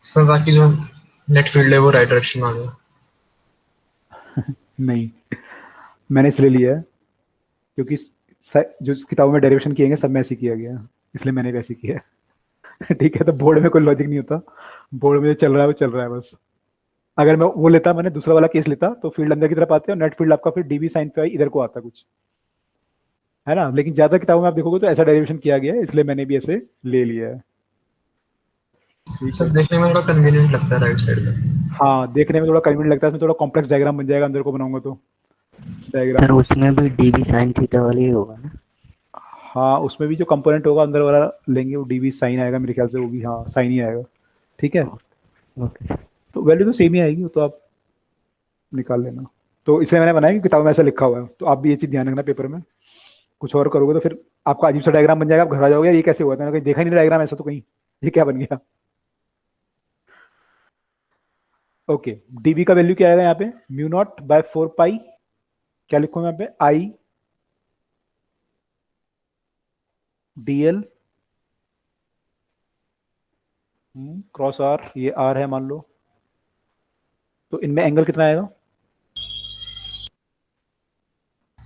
सर बाकी जो नेट फील्ड है वो राइट डायरेक्शन में आ गया। नहीं, मैंने इसलिए लिया है क्योंकि जो किताबों में डेरिवेशन किए गए सब में ऐसे किया गया है, इसलिए मैंने वैसे किया है। ठीक है, तो बोर्ड में कोई लॉजिक नहीं होता, बोर्ड में जो चल रहा है वो चल रहा है बस। अगर मैं वो लेता, मैंने दूसरा वाला केस लेता, तो फील्ड अंदर की तरफ आते हैं और नेट फील्ड आपका फिर डीबी साइन फाई इधर को आता कुछ, है ना। लेकिन ज्यादा किताबों में आप देखोगे तो ऐसा डेरिवेशन किया गया है, इसलिए मैंने भी ऐसे ले लिया है। सर देखने में थोड़ा कन्वीनियंट लगता है राइट साइड का। हाँ, देखने में थोड़ा कन्वीनियंट लगता है, इसमें थोड़ा कॉम्प्लेक्स डायग्राम बन जाएगा अंदर को बनाऊंगा तो डायग्राम। सर उसमें भी डीबी साइन थीटा वाली ही होगा ना? हाँ, उसमें भी जो कंपोनेंट होगा अंदर वाला लेंगे वो डीबी साइन आएगा मेरे ख्याल से, वो भी हाँ साइन ही आएगा। ठीक है, ओके। तो वैल्यू तो सेम ही आएगी, वो तो आप निकाल लेना। तो इसलिए मैंने बनाया कि किताब में ऐसा लिखा हुआ है, तो आप भी ये चीज़ ध्यान रखना, पेपर में कुछ और करोगे तो फिर आपका अजीब सा डायग्राम बन जाएगा, आप घर आ जाओगे ये कैसे हुआ था, मैंने कहीं देखा ही नहीं डायग्राम ऐसा, तो कहीं ये क्या बन गया। ओके, डीबी का वैल्यू क्या आएगा यहाँ पे, म्यू नॉट बाय 4 पाई, क्या लिखूँ मैं यहाँ पे, आई डीएल क्रॉस आर, ये आर है मान लो, तो इनमें एंगल कितना आएगा,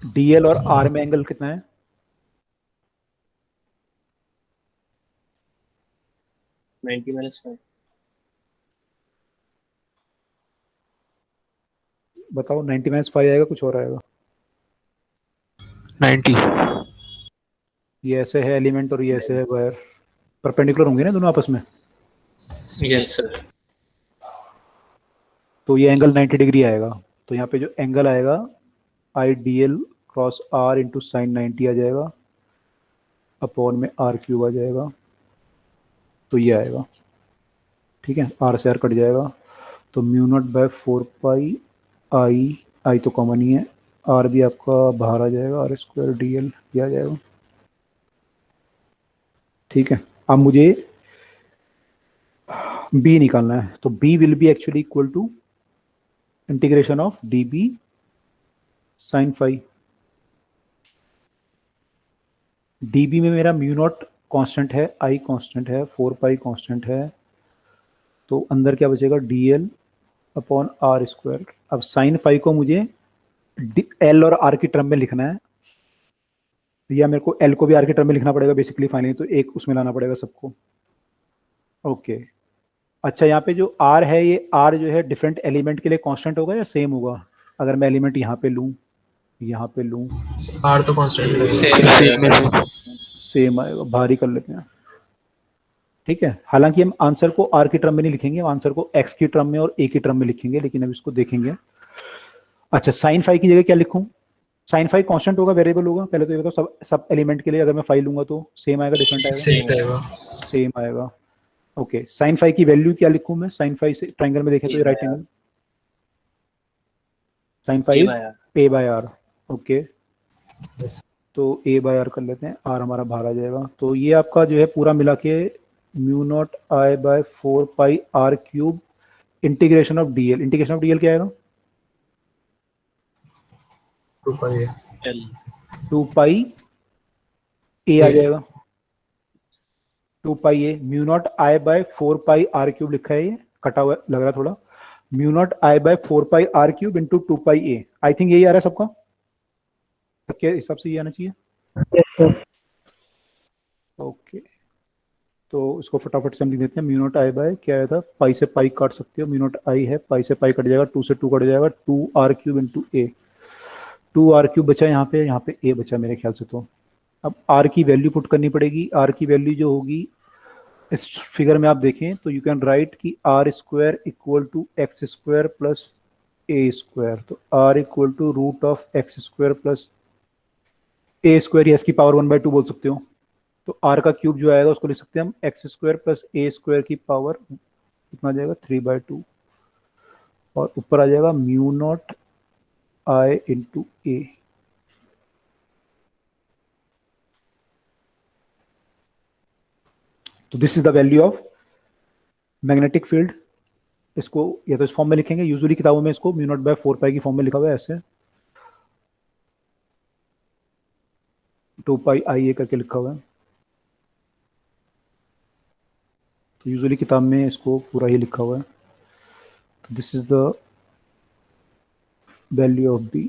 डीएल और आर में एंगल कितना है, -5। बताओ। 90 - 5 आएगा, कुछ और आएगा? 90। ये ऐसे है एलिमेंट और ये ऐसे है वायर, परपेंडिकुलर होंगे ना दोनों आपस में, यस सर। तो ये एंगल 90 डिग्री आएगा। तो यहाँ पे जो एंगल आएगा I D L cross R into sine 90 आ जाएगा, अपॉन में आर क्यूब आ जाएगा, तो ये आएगा। ठीक है, आर से आर कट जाएगा, तो म्यू नॉट बाय 4 पाई आई तो कॉमन ही है, आर भी आपका बाहर आ जाएगा, आर स्क्वायर डी एल आ जाएगा। ठीक है, अब मुझे बी निकालना है, तो B will be actually equal to integration of D B sine phi. D B में मेरा म्यू नॉट कांस्टेंट है, आई कांस्टेंट है, 4 पाई कांस्टेंट है, तो अंदर क्या बचेगा, D L upon R square. अब साइन फाई को मुझे एल और आर की टर्म में लिखना है, या मेरे को एल को भी आर की टर्म में लिखना पड़ेगा बेसिकली फाइनली, तो एक उसमें लाना पड़ेगा सबको। ओके, अच्छा, यहाँ पे जो आर है, ये आर जो है डिफरेंट एलिमेंट के लिए कांस्टेंट होगा या सेम होगा? अगर मैं एलिमेंट यहाँ पे लूँ, यहाँ पे लूँ, आर तो कांस्टेंट है, सेम आएगा, भारी कर लेते हैं। ठीक है, हालांकि हम आंसर को आर की टर्म में नहीं लिखेंगे, हम आंसर को एक्स की टर्म में और ए की टर्म में लिखेंगे, लेकिन अब इसको देखेंगे। अच्छा, साइन फाई की जगह क्या लिखूं? साइन फाई कांस्टेंट होगा, वेरिएबल होगा? पहले तो ये बताओ, सब एलिमेंट के लिए अगर मैं फाई लूंगा तो सेम आएगा, डिफरेंट आएगा? सेम आएगा। ओके, साइन फाई की वैल्यू क्या लिखूं मैं? साइन फाई से ट्राइंगल में देखें तो ये right angle, sine phi A by R. Okay, तो ए बाय आर कर लेते हैं, आर हमारा बाहर आ जाएगा, तो ये आपका जो है पूरा मिला के mu naught I by 4 pi R cube integration of D L. Integration of D L क्या आएगा? 2 पाई 2 पाई ए आ जाएगा, 2 pi A mu naught I by 4 pi R cube लिखा है, ये कटा हुआ लग रहा है थोड़ा, mu naught I by 4 pi R cube into 2 pi A. I think यही आ रहा है सबका, सबके हिसाब से ये आना चाहिए। ओके तो इसको फटाफट से हम लिख देते हैं, म्यू नॉट आई बाय क्या आया था, पाई से पाई काट सकते हो, म्यू नॉट आई है, पाई से पाई कट जाएगा, 2 से 2 कट जाएगा, 2 R cube into A, 2 R cube बचा यहाँ पे ए बचा मेरे ख्याल से। तो अब आर की वैल्यू पुट करनी पड़ेगी, आर की वैल्यू जो होगी इस फिगर में आप देखें तो यू कैन राइट कि R square equal to X square plus A square, तो R equal to root of X square plus A square, या इसकी पावर 1/2 बोल सकते हो। तो आर का क्यूब जो आएगा उसको लिख सकते हैं हम x square plus A square की पावर कितना आ जाएगा 3/2, और ऊपर आ जाएगा म्यू नॉट आई इंटू ए। तो this is the value of magnetic field. इसको या तो इस फॉर्म में लिखेंगे, यूजुअली किताबों में इसको म्यू नॉट बाय 4 पाई की फॉर्म में लिखा हुआ है ऐसे, 2 पाई आई ए करके लिखा हुआ है। तो यूजुअली किताब में इसको पूरा ही लिखा हुआ है। तो this is the value of B.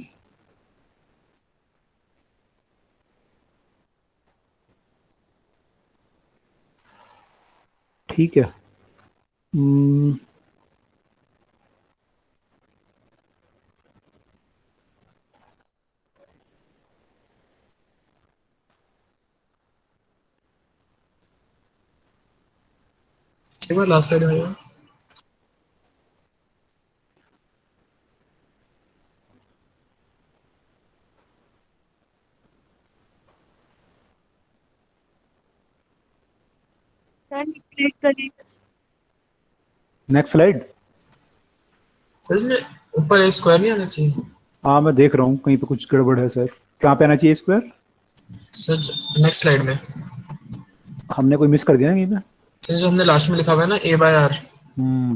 ठीक है, एक बार लास्ट स्लाइड में नेक्स्ट स्लाइड। सर में ऊपर ए स्क्वायर नहीं आना चाहिए? हाँ मैं देख रहा हूँ कहीं पे कुछ गड़बड़ है सर, कहाँ पे आना चाहिए स्क्वायर? सर नेक्स्ट स्लाइड में हमने कोई मिस कर दिया ना कहीं पे? सर जो हमने लास्ट में लिखा हुआ है ना ए बाय आर,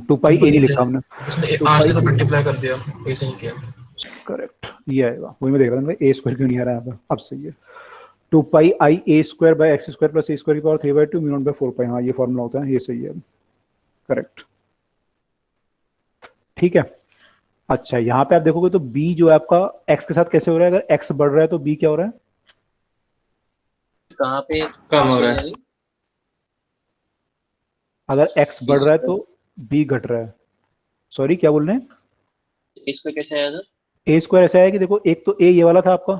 2 पाई ए नहीं लिखा हमने, इसमें आर से तो मल्टीप्लाई कर दिया, ऐसे नहीं किया। करेक्ट ये आएगा, वही मैं देख रहा था ए स्क्वायर क्यों नहीं आ रहा है यहाँ पे, अब सही है। 2 pi I A square by X square plus A square की power 3/2 mu naught by 4 pi, हाँ ये फॉर्मूला होता है, ये सही है, करेक्ट। ठीक है, अच्छा यहाँ पे आप देखोगे तो b जो है आपका x के साथ कैसे हो रहा है, अगर x बढ़ रहा है तो b क्या हो रहा है? कहाँ पे कम हो रहा है। अगर x बढ़ रहा है तो b घट रहा है। सॉरी क्या बोल रहे हैं? इसको कैसे आया था? a स्क्वायर ऐसा है कि देखो, एक तो a ये वाला था आपका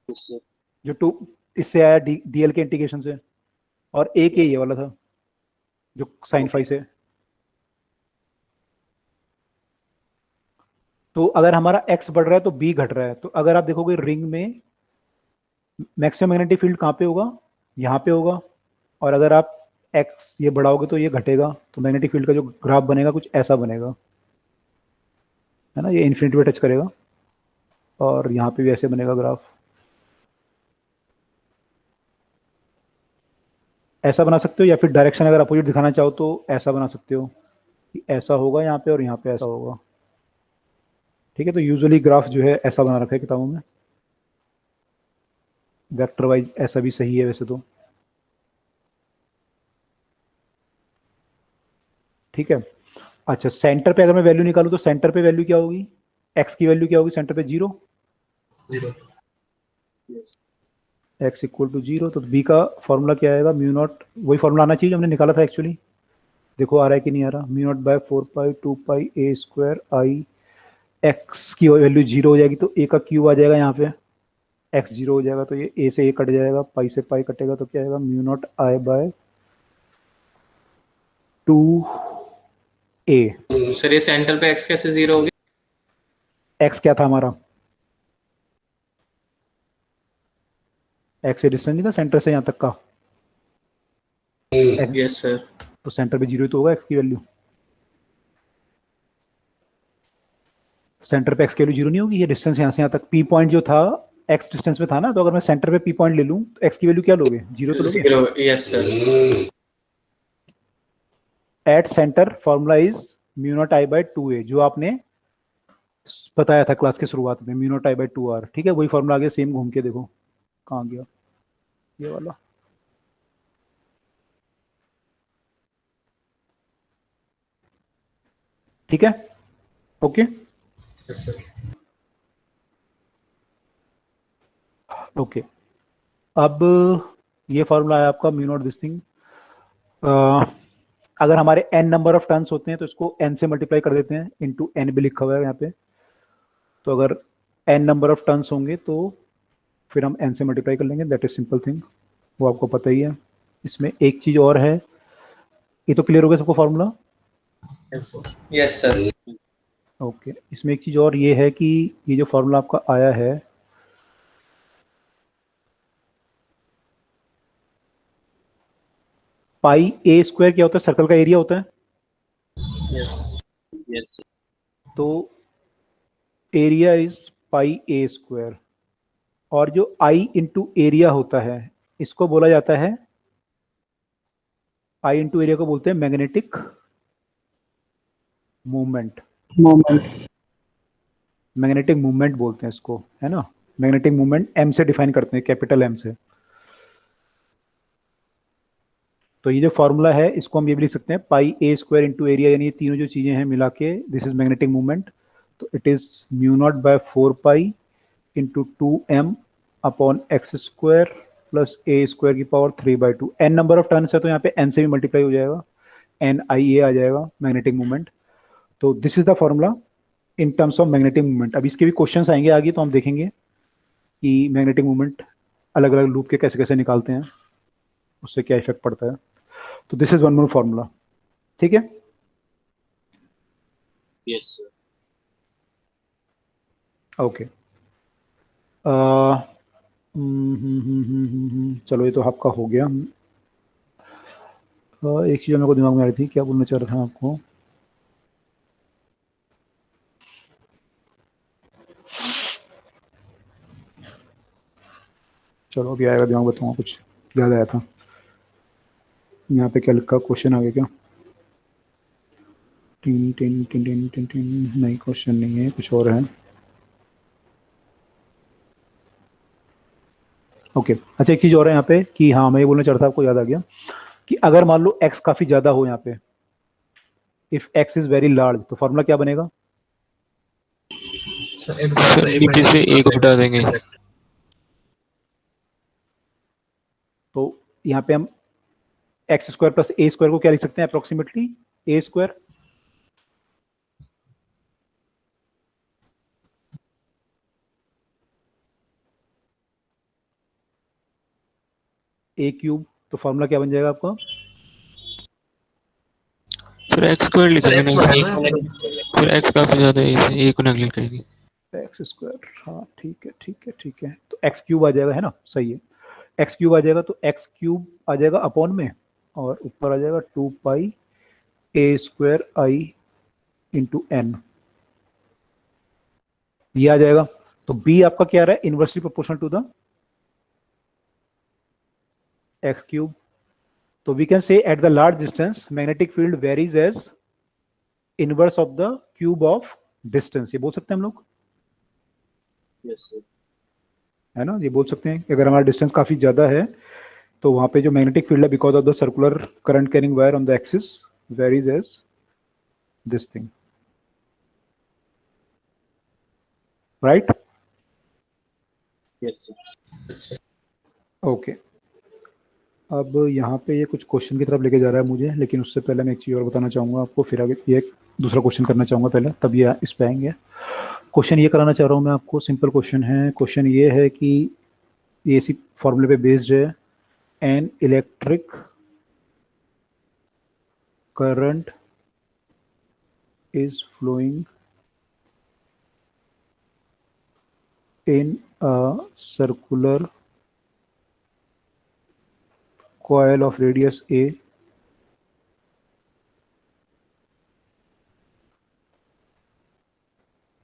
इससे जो 2 इससे आया dl के इंटीग्रेशन से, और एक ये वाला था जो साइन फाई से। तो अगर हमारा x बढ़ रहा है तो b घट रहा है। तो अगर आप देखोगे रिंग में मैक्सिमम मैग्नेटिक फील्ड कहाँ पे होगा, यहाँ पे होगा, और अगर आप x ये बढ़ाओगे तो ये घटेगा, तो मैग्नेटिक फील्ड का जो ग्राफ बनेगा कुछ ऐसा बनेगा, है ना, ये इन्फिनिटी पे टच करेगा, और यहाँ पे भी ऐसे बनेगा ग्राफ, ऐसा बना सकते हो, या फिर डायरेक्शन अगर अपोजिट दिखाना चाहो तो ऐसा बना सकते हो कि ऐसा होगा यहाँ पे और यहाँ पे ऐसा होगा। ठीक है, तो यूजुअली ग्राफ जो है ऐसा बना रखा है किताबों में, वेक्टर वाइज ऐसा भी सही है वैसे तो। ठीक है, अच्छा सेंटर पे अगर मैं वैल्यू निकालूं तो सेंटर पे वैल्यू क्या होगी, x की वैल्यू क्या होगी सेंटर पे? 0 x इक्वल टू 0। तो b का फॉर्मूला क्या आएगा, म्यू नॉट, वही फॉर्मूला आना चाहिए जो हमने निकाला था एक्चुअली, देखो आ रहा है कि नहीं आ रहा, mu naught by 4 pi 2 pi A square I, x की वैल्यू 0 हो जाएगी तो a का क्यूब आ जाएगा यहाँ पे, x 0 हो जाएगा तो ये a से a कट जाएगा, पाई से पाई कटेगा, तो क्या आएगा mu naught I by 2a। Sir ये सेंटर पे x कैसे 0 हो गया? x क्या था हमारा, x से डिस्टेंस नहीं था सेंटर से यहाँ तक का, यस सर। तो सेंटर पे 0 तो होगा x की वैल्यू, सेंटर पे x की वैल्यू 0 नहीं होगी, ये डिस्टेंस यहाँ से यहाँ तक, p पॉइंट जो था x डिस्टेंस में था ना, तो अगर मैं सेंटर पे p पॉइंट ले लूँ तो x की वैल्यू क्या लोगे, 0 तो लोगे। 0, yes sir. At center formula is mu naught I by 2a, जो आपने बताया था क्लास के शुरुआत में, mu naught I by 2 R, ठीक है, वही फॉर्मूला आगे सेम घूम के देखो कहाँ गया, ये वाला। ठीक है, ओके यस सर। ओके। अब ये फॉर्मूला है आपका म्यू नॉट दिस थिंग। अगर हमारे n नंबर ऑफ टर्न्स होते हैं तो इसको n से मल्टीप्लाई कर देते हैं, इंटू n भी लिखा हुआ है यहाँ पे। तो अगर n नंबर ऑफ टर्न्स होंगे तो फिर हम n से मल्टीप्लाई कर लेंगे, दैट इज सिंपल थिंग, वो आपको पता ही है। इसमें एक चीज और है, ये तो क्लियर हो गया सबको formula? Yes sir. Yes sir. Okay, इसमें एक चीज और ये है कि ये जो फॉर्मूला आपका आया है, पाई ए स्क्वायर क्या होता है? सर्कल का एरिया होता है। यस यस तो area is pi A square, और जो आई इंटू एरिया होता है इसको बोला जाता है, आई इंटू एरिया को बोलते हैं magnetic movement. Moment. Magnetic movement बोलते हैं इसको, है ना। मैग्नेटिक मूवमेंट एम से डिफाइन करते हैं, कैपिटल एम से। तो ये जो फॉर्मूला है इसको हम ये भी लिख सकते हैं, pi A square into area, यानी ये तीनों जो चीजें हैं मिला के दिस इज मैग्नेटिक मूवमेंट। तो it is mu naught by 4 pi into 2m upon X square plus A square की power 3/2। n number of turns है तो यहाँ पे n से भी मल्टीप्लाई हो जाएगा, n आई ए आ जाएगा मैग्नेटिक मूवमेंट। तो this is the formula in terms of magnetic movement. अब इसके भी क्वेश्चंस आएंगे आगे, तो हम देखेंगे कि मैग्नेटिक मूवमेंट अलग अलग लूप के कैसे कैसे निकालते हैं, उससे क्या इफेक्ट पड़ता है। तो this is one more formula, ठीक है। Yes sir. ओके, चलो ये तो आपका हो गया। एक चीज मेरे को दिमाग में आ रही थी, क्या बोलना चाह रहा था आपको। चलो अभी आएगा दिमाग, बताऊंगा, कुछ याद आया था। यहाँ पे क्या लिखा, क्वेश्चन आ गया क्या? Tin tin tin tin tin tin, नहीं क्वेश्चन नहीं है, कुछ और है। ओके अच्छा, एक चीज और है यहाँ पे कि हाँ मैं ये बोलना चाह रहा था, आपको याद आ गया कि अगर मान लो x काफी ज्यादा हो यहाँ पे, if x is very large, तो फॉर्मूला क्या बनेगा? सर एग्जैक्ट नीचे से एक हटा देंगे। तो यहाँ पे हम x square plus A square को क्या लिख सकते हैं? अप्रोक्सीमेटली ए स्क्वायर ए क्यूब। तो फॉर्मूला क्या बन जाएगा आपका? फिर एक्स स्क्वायर लिख सर देंगे एक्स ना, बढ़ाना है। फिर एक्स काफी ज्यादा है, इसे एक को नेगलेक्ट करेंगे। एक्स स्क्वायर, हाँ ठीक है ठीक है ठीक है। तो एक्स क्यूब आ जाएगा, है ना, सही है। एक्स क्यूब आ जाएगा, तो एक्स क्यूब आ जाएगा अपॉन में, और ऊपर आ जाएगा 2 pi A square I into N, ये आ जाएगा। तो बी आपका क्या आ रहा है? Inversely proportional to the X cube. तो we can say at the large distance magnetic field varies as inverse of the cube of distance, ये बोल सकते हैं हम लोग, यस सर। है ना। ये बोल सकते हैं कि अगर हमारा डिस्टेंस काफी ज्यादा है तो वहां पे जो मैग्नेटिक फील्ड है because of the circular current carrying wire on the axis varies as this thing, right? Yes sir. Okay, अब यहाँ पे ये कुछ क्वेश्चन की तरफ लेके जा रहा है मुझे, लेकिन उससे पहले मैं एक चीज़ और बताना चाहूँगा आपको, फिर आगे ये एक दूसरा क्वेश्चन करना चाहूँगा पहले, तब ये इस पे आएंगे। क्वेश्चन ये कराना चाह रहा हूँ मैं आपको, सिंपल क्वेश्चन है। क्वेश्चन ये है कि ये इसी फॉर्मूले पे बेस्ड है, an electric current is flowing in a circular coil of radius a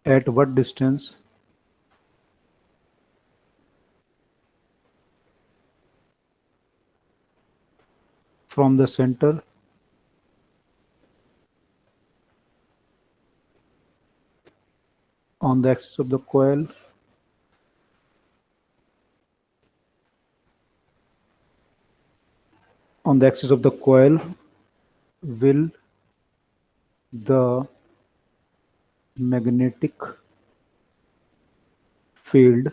at what distance from the center on the axis of the coil. On the axis of the coil, will the magnetic field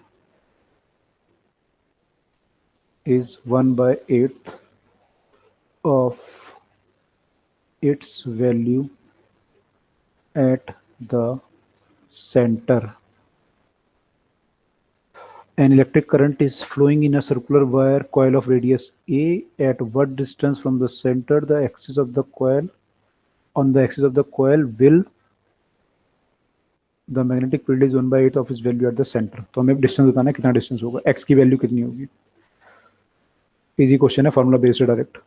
is 1/8 of its value at the center. An electric current is flowing in a circular wire coil of radius A. At what distance from the center the axis of the coil, on the axis of the coil, will the magnetic field is 1/8 of its value at the center. तो हमें distance बताना है, कितना distance होगा, x की value कितनी होगी. Easy question है, फॉर्मूला बेस्ड डायरेक्ट.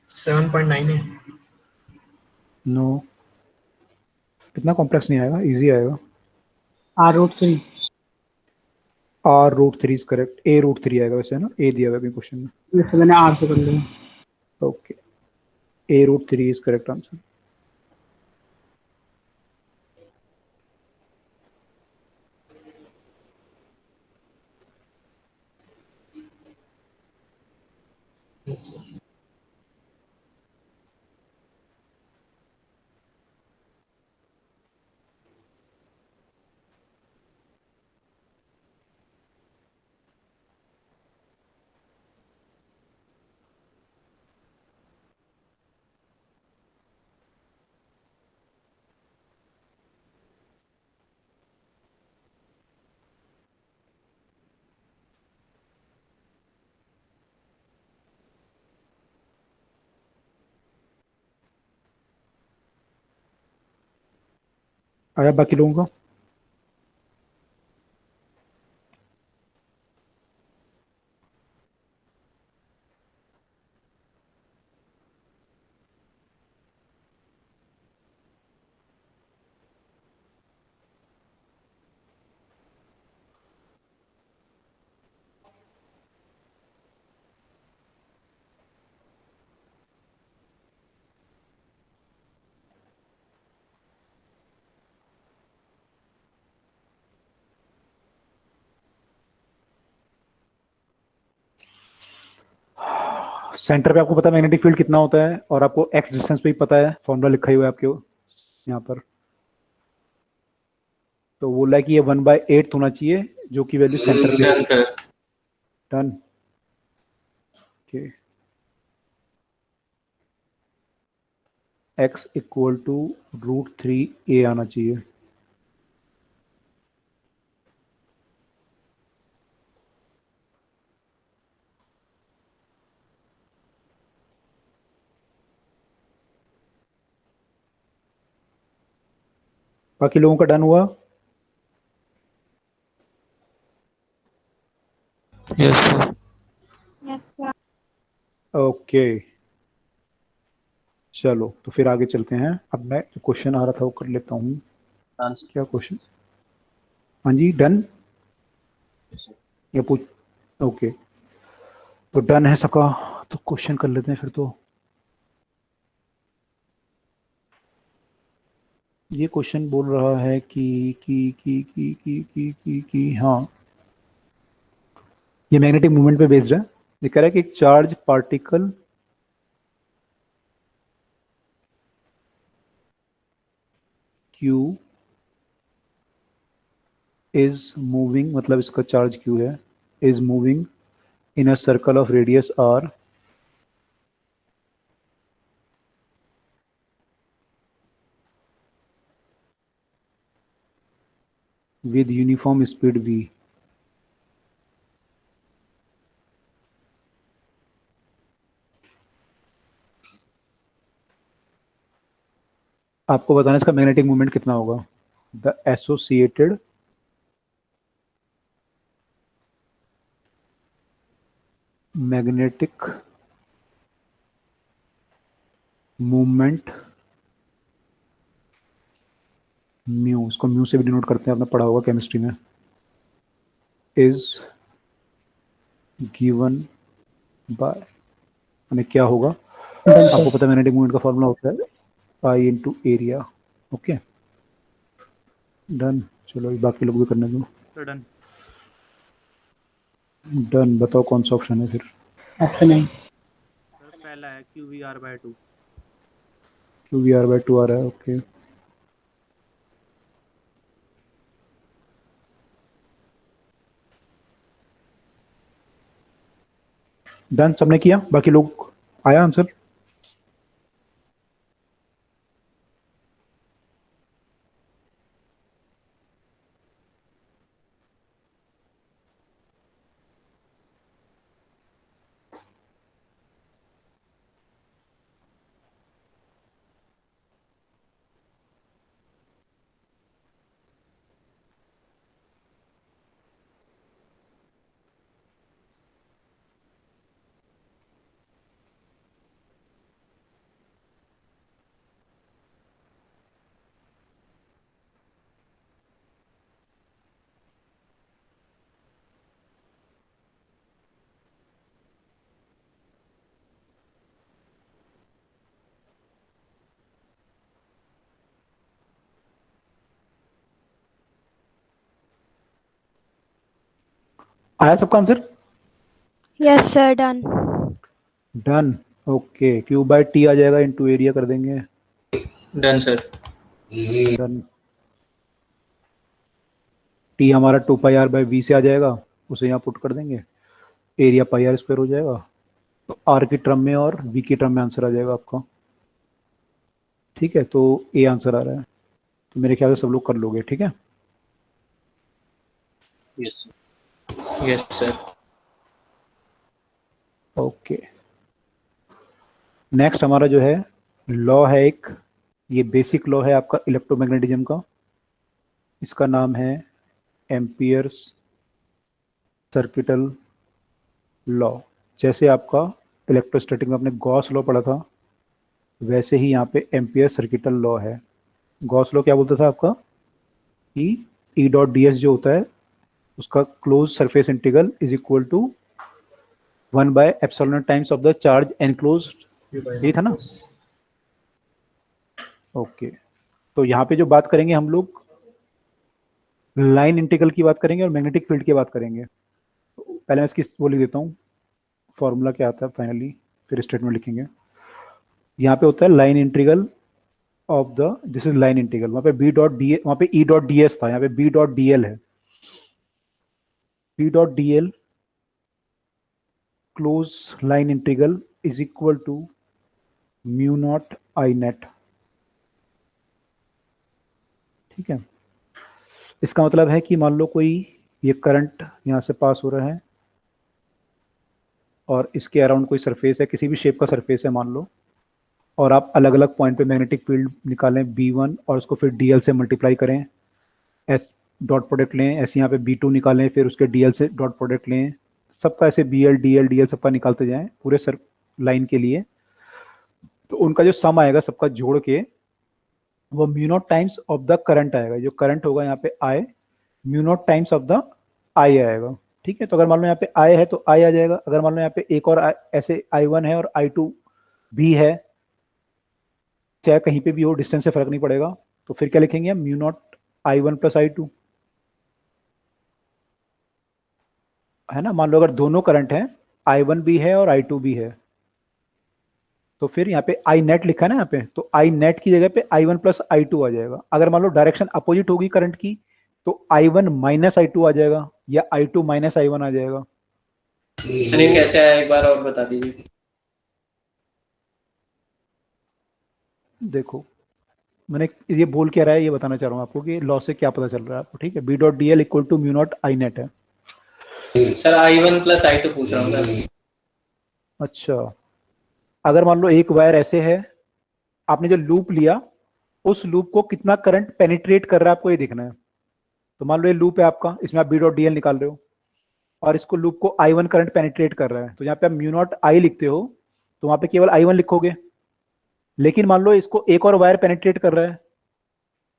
सेवन 7.9 है. नो, इतना कॉम्प्लेक्स नहीं आएगा, इजी आएगा. R√3. R√3 is correct. A√3 आएगा वैसे, है ना, A दिया हुआ है क्वेश्चन में. जैसे मैंने R से कर लिया. Okay, A√3 is correct answer. आया बाकी लोगों का? सेंटर पे आपको पता है मैग्नेटिक फील्ड कितना होता है, और आपको एक्स डिस्टेंस पे ही पता है, फॉर्मूला लिखा ही हुआ है आपके यहाँ पर. तो बोला है कि ये 1/8 होना चाहिए, जो कि वैल्यू सेंटर पे. Done sir. Done. Okay, x equal to √3a आना चाहिए. बाकी लोगों का डन हुआ? Yes sir. ओके, चलो तो फिर आगे चलते हैं. अब मैं जो क्वेश्चन आ रहा था वो कर लेता हूँ. क्या क्वेश्चन? हाँ जी, डन या पूछ? ओके, तो डन है सबका, तो क्वेश्चन कर लेते हैं फिर. तो ये क्वेश्चन बोल रहा है कि हाँ, ये मैग्नेटिक मूवमेंट पे बेस्ड है. ये कह रहा है कि एक charge particle Q is moving, मतलब इसका चार्ज Q है, is moving in a circle of radius R with uniform speed v. आपको बताना इसका मैग्नेटिक मूवमेंट कितना होगा. The associated magnetic movement mu, इसको म्यू से भी डिनोट करते हैं, आपने पढ़ा होगा केमिस्ट्री में, इज गिवन बाय, यानी क्या होगा आपको पता है, मैग्नेटिक मोमेंट का फॉर्मूला होता है पाई इनटू एरिया। ओके डन, चलो बाकी लोग भी करने दो। डन। डन, बताओ कौन सा ऑप्शन है फिर? ऑप्शन है सर, पहला है QVR/2। QVR/2 आ रहा है। ओके डन, सबने किया? बाकी लोग आया आंसर? आया सबका answer? Yes sir, done. Done. Okay, Q/T आ जाएगा, इनटू एरिया कर देंगे। Done sir. डन। T हमारा 2πr/v से आ जाएगा, उसे यहाँ पुट कर देंगे, एरिया πr² हो जाएगा। तो r की टर्म में और v की टर्म में आंसर आ जाएगा आपका। ठीक है, तो ए आंसर आ रहा है, तो मेरे ख्याल से सब लोग कर लोगे। ठीक है, yes yes sir. Okay next हमारा जो है लॉ है एक, ये बेसिक लॉ है आपका इलेक्ट्रोमैग्नेटिज्म का, इसका नाम है एम्पियर्स सर्किटल लॉ। जैसे आपका इलेक्ट्रोस्टैटिक में आपने गॉस लॉ पढ़ा था, वैसे ही यहाँ पे एम्पियर सर्किटल लॉ है। गॉस लॉ क्या बोलता था आपका कि E.ds जो होता है उसका close surface integral is equal to 1/ε times of the charge enclosed, यही था ना? ओके तो यहाँ पे जो बात करेंगे हम लोग लाइन इंटीग्रल की बात करेंगे और मैग्नेटिक फील्ड की बात करेंगे। पहले मैं इसकी वो लिख देता हूँ, फॉर्मूला क्या आता है फाइनली, फिर स्टेटमेंट लिखेंगे। यहाँ पे होता है line integral of the, this is line integral, वहाँ पे B.d, वहाँ पे E.ds था, यहाँ पे B.dl है। B.dl close line integral is equal to mu naught I net. ठीक है, इसका मतलब है कि मान लो कोई ये करंट यहाँ से पास हो रहा है और इसके अराउंड कोई सरफेस है, किसी भी शेप का सरफेस है मान लो, और आप अलग अलग पॉइंट पे मैग्नेटिक फील्ड निकालें B1 और उसको फिर DL से मल्टीप्लाई करें, S डॉट प्रोडक्ट लें, ऐसे यहाँ पे B2 निकालें, फिर उसके DL से डॉट प्रोडक्ट लें, सबका ऐसे BL DL DL सबका निकालते जाएं पूरे सर लाइन के लिए, तो उनका जो सम आएगा सबका जोड़ के वो mu naught times of the current आएगा। जो करंट होगा यहाँ पे I, mu naught times of the I आएगा। ठीक है, तो अगर मान लो यहाँ पे I है तो I आ जाएगा, अगर मान लो यहाँ पे एक और ऐसे I1 है और I2 भी है, चाहे कहीं पे भी हो, डिस्टेंस से फर्क नहीं पड़ेगा, तो फिर क्या लिखेंगे हम, mu naught I1 plus I2, है ना? मान लो अगर दोनों करंट हैं, I1 भी है और I2 भी है, तो फिर यहाँ पे I नेट लिखा है ना यहाँ पे, तो I नेट की जगह पे I1 प्लस I2 आ जाएगा। अगर मान लो डायरेक्शन अपोजिट होगी करंट की, तो I1 माइनस I2 आ जाएगा या I2 माइनस I1 आ जाएगा। अरे कैसे आया, एक बार और बता दीजिए। देखो मैंने ये बोल क्या रहा है, ये बताना चाह रहा हूँ आपको कि लॉ से क्या पता चल रहा है आपको। ठीक है, B.dl equal to mu naught I net है। सर I1 प्लस I2 पूछ रहा हूँ मैं। अच्छा, अगर मान लो एक वायर ऐसे है, आपने जो लूप लिया उस लूप को कितना करंट पेनिट्रेट कर रहा है आपको ये देखना है। तो मान लो ये लूप है आपका, इसमें आप B.dl निकाल रहे हो और इसको लूप को I1 करंट पेनिट्रेट कर रहा है, तो यहाँ पे आप म्यू नॉट आई लिखते हो, तो वहां पे केवल I1 लिखोगे, लेकिन मान लो इसको एक और वायर पेनिट्रेट कर रहा है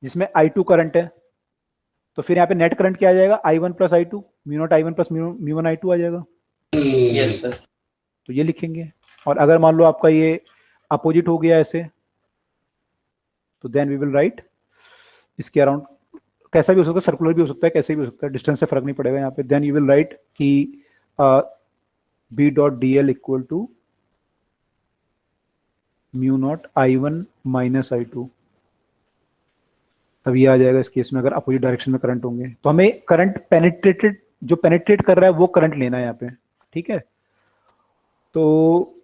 जिसमें I2 करंट है, तो फिर यहाँ पे नेट करंट क्या आ जाएगा, I1 plus I2, mu naught I1 plus mu one I2 आ जाएगा। Yes sir. तो ये लिखेंगे। और अगर मान लो आपका ये अपोजिट हो गया ऐसे, तो देन वी विल राइट इसके अराउंड, कैसा भी हो सकता है, सर्कुलर भी हो सकता है, कैसे भी हो सकता है, डिस्टेंस से फर्क नहीं पड़ेगा यहाँ पे। देन यू विल राइट कि B dot D L equal to mu naught I1 minus I2। अब ये आ जाएगा इस केस में अगर अपोजिट डायरेक्शन में करंट होंगे। तो हमें करंट पेनिट्रेटेड, जो पेनिट्रेट कर रहा है वो करंट लेना है यहाँ पे, ठीक है। तो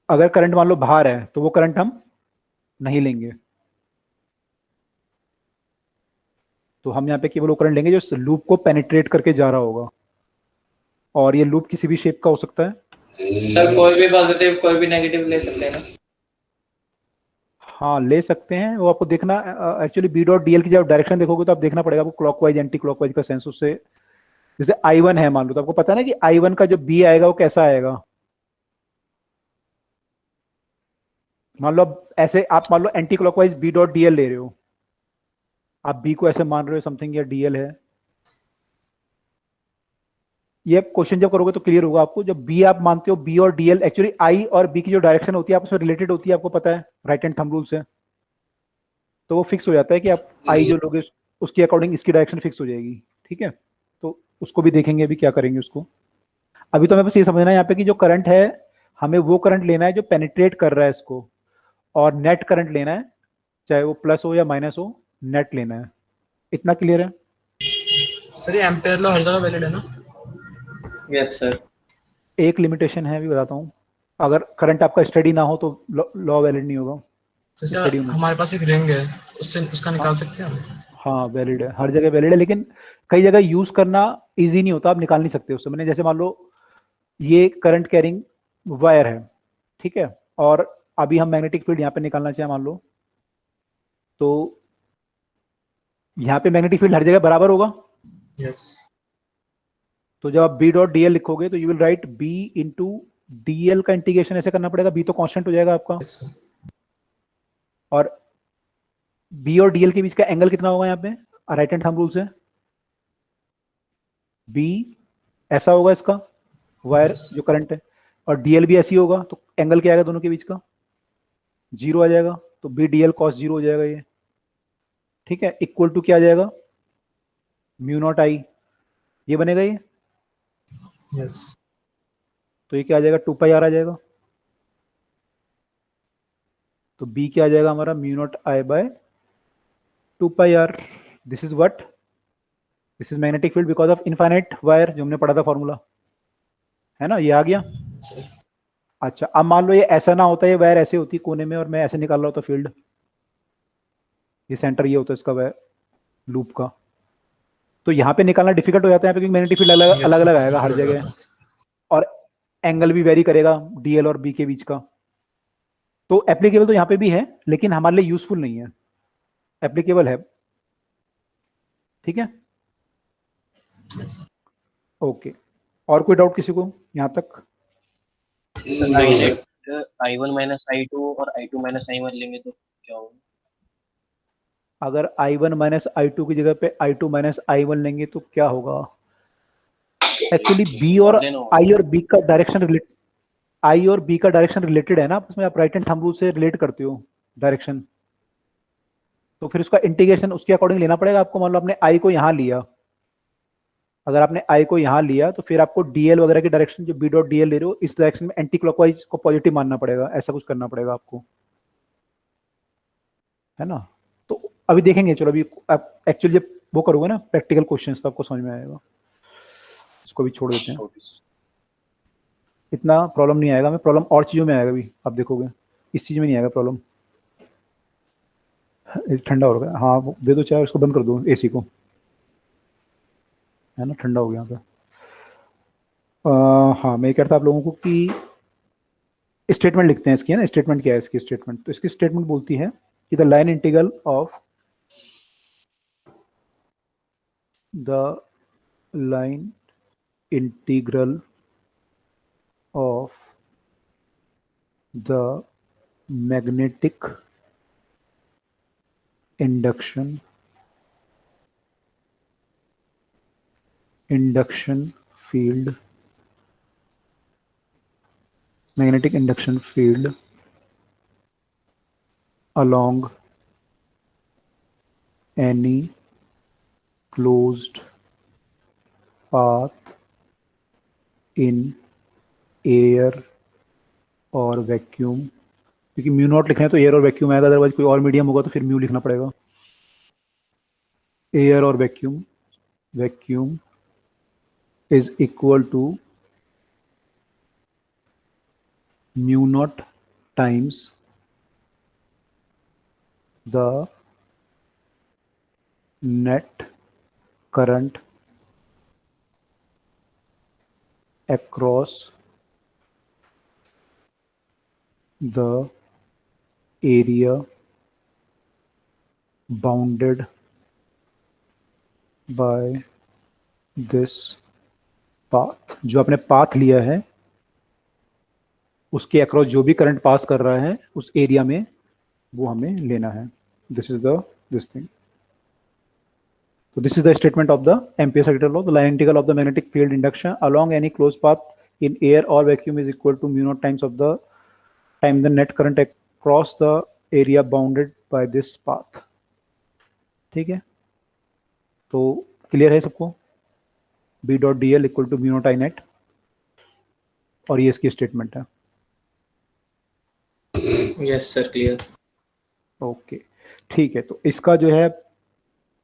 अगर करंट मान लो बाहर है तो वो करंट हम नहीं लेंगे, तो हम यहाँ पे केवल वो करंट लेंगे जो लूप को पेनिट्रेट करके जा रहा होगा। और ये लूप किसी भी शेप का हो सकता है। सर कोई भी पॉजिटिव कोई भी नेगेटिव ले सकते हैं ना? हाँ ले सकते हैं, वो आपको देखना actually B dot D L की जब डायरेक्शन देखोगे तो आप देखना पड़ेगा आपको क्लॉकवाइज एंटी क्लॉकवाइज का सेंस। उससे जैसे I1 है मान लो, तो आपको पता है ना कि I1 का जो बी आएगा वो कैसा आएगा। मान लो ऐसे आप मान लो anti clockwise B dot D L ले रहे हो, आप बी को ऐसे मान रहे हो समथिंग, या डीएल है। ये क्वेश्चन जब करोगे तो क्लियर होगा आपको। जब बी आप मानते हो, बी और डीएल एक्चुअली आई और बी की जो डायरेक्शन होती है आपस में रिलेटेड होती है, आपको पता है राइट हैंड थंब रूल से। तो वो फिक्स हो जाता है कि आप आई जो लोगे उसके अकॉर्डिंग इसकी डायरेक्शन फिक्स हो जाएगी, ठीक है। तो उसको भी देखेंगे अभी क्या करेंगे उसको। अभी तो हमें बस ये समझना है यहाँ पे कि जो करंट है हमें वो करंट लेना है जो पेनिट्रेट कर रहा है इसको, और नेट करंट लेना है, चाहे वो प्लस हो या माइनस हो, नेट लेना है। इतना क्लियर है? सर ये एम्पेयर लॉ हर जगह वैलिड है ना? Yes sir. एक लिमिटेशन है, अभी बताता हूँ। अगर करंट आपका स्टडी ना हो तो लॉ वैलिड नहीं होगा। जैसे हमारे पास एक रिंग है, उससे उसका निकाल सकते हैं हम? हाँ वैलिड है, हर जगह वैलिड है, लेकिन कई जगह यूज करना इजी नहीं होता, आप निकाल नहीं सकते उससे। मैंने जैसे मान लो ये करंट कैरिंग वायर है, ठीक है, और अभी हम मैग्नेटिक फील्ड यहाँ पे निकालना चाहें मान लो, तो यहाँ पे मैग्नेटिक फील्ड हर जगह बराबर होगा। यस। तो जब आप बी डॉट डी एल लिखोगे तो you will write B into D L का इंटीग्रेशन ऐसे करना पड़ेगा, बी तो कांस्टेंट हो जाएगा आपका। yes, और बी और डीएल के बीच का एंगल कितना होगा यहाँ पे राइट हैंड थंब रूल से? बी ऐसा होगा इसका वायर Yes. जो करंट है, और डीएल भी ऐसी होगा, तो एंगल क्या आएगा दोनों के बीच का? 0 आ जाएगा। तो बी डीएल कॉस 0 हो जाएगा ये, ठीक है। इक्वल टू क्या आ जाएगा? म्यू नॉट आई, ये बनेगा ये। yes. तो ये क्या आ जाएगा? 2 पाई आर आ जाएगा। तो बी क्या आ जाएगा हमारा? Mu naught I by 2 pi R. This is what? This is magnetic field because of infinite wire, जो हमने पढ़ा था फॉर्मूला, है ना, ये आ गया। अच्छा अब मान लो ये ऐसा ना होता, ये वायर ऐसे होती कोने में और मैं ऐसे निकाल रहा होता फील्ड, ये सेंटर ये होता इसका वायर लूप का, तो यहाँ पे निकालना डिफिकल्ट हो जाता है, यहाँ पे क्योंकि मैग्नेटिक फील्ड अलग Yes, अलग आएगा हर जगह, और एंगल भी वेरी करेगा डीएल और बी के बीच का। तो एप्लीकेबल तो यहाँ पे भी है, लेकिन हमारे लिए यूजफुल नहीं है। एप्लीकेबल है, ठीक है, yes. ओके। और कोई डाउट किसी को यहाँ तक? I1 माइनस I2 और I2 माइनस I1 लेंगे तो क्या होगा? अगर I1 माइनस आई2 की जगह पे I2 माइनस I1 लेंगे तो क्या होगा? एक्चुअली बी और आई और बी का डायरेक्शन रिलेटेड है ना आपस में, आप राइट हैंड थंब रूल से रिलेट करते हो डायरेक्शन, तो फिर उसका इंटीग्रेशन उसके अकॉर्डिंग लेना पड़ेगा आपको। मान लो आपने आई को यहाँ लिया, अगर आपने आई को यहाँ लिया तो फिर आपको डीएल वगैरह की डायरेक्शन जो बी डॉट डीएल ले रहे हो इस डायरेक्शन में एंटी क्लॉकवाइज को पॉजिटिव मानना पड़ेगा, ऐसा कुछ करना पड़ेगा आपको, है ना। तो अभी देखेंगे, चलो अभी आप एक्चुअली जब वो करोगे ना प्रैक्टिकल क्वेश्चंस तो आपको समझ में आएगा। इसको भी छोड़ देते हैं, इतना प्रॉब्लम नहीं आएगा, हमें प्रॉब्लम और चीजों में आएगा, अभी आप देखोगे इस चीज में नहीं आएगा प्रॉब्लम। ठंडा हो गया, हाँ दे दो चाय, उसको बंद कर दो एसी को, है ना, ठंडा हो गया यहाँ पे। हाँ मैं कह रहा था आप लोगों को कि स्टेटमेंट लिखते हैं इसकी, है ना। स्टेटमेंट क्या है इसकी? स्टेटमेंट, तो इसकी स्टेटमेंट बोलती है कि the line integral of of the magnetic induction field, magnetic induction field along any closed path in air or vacuum, क्योंकि म्यू नॉट लिखना है तो एयर और वैक्यूम आएगा, अदरवाइज कोई और मीडियम होगा तो फिर म्यू लिखना पड़ेगा। एयर और vacuum is equal to mu naught times the net current across the area bounded by this path। जो आपने पाथ लिया है उसके अक्रॉस जो भी करंट पास कर रहा है उस एरिया में वो हमें लेना है। This is this thing. So this is the statement of the Ampere circuit law. The line integral of the magnetic field induction along any closed path in air or vacuum is equal to mu naught times of the net current across the area bounded by this path। ठीक है, तो clear है सबको? B dot dl equal to mu naught I net, और ये इसकी statement है। Yes sir, clear. Okay ठीक है, तो इसका जो है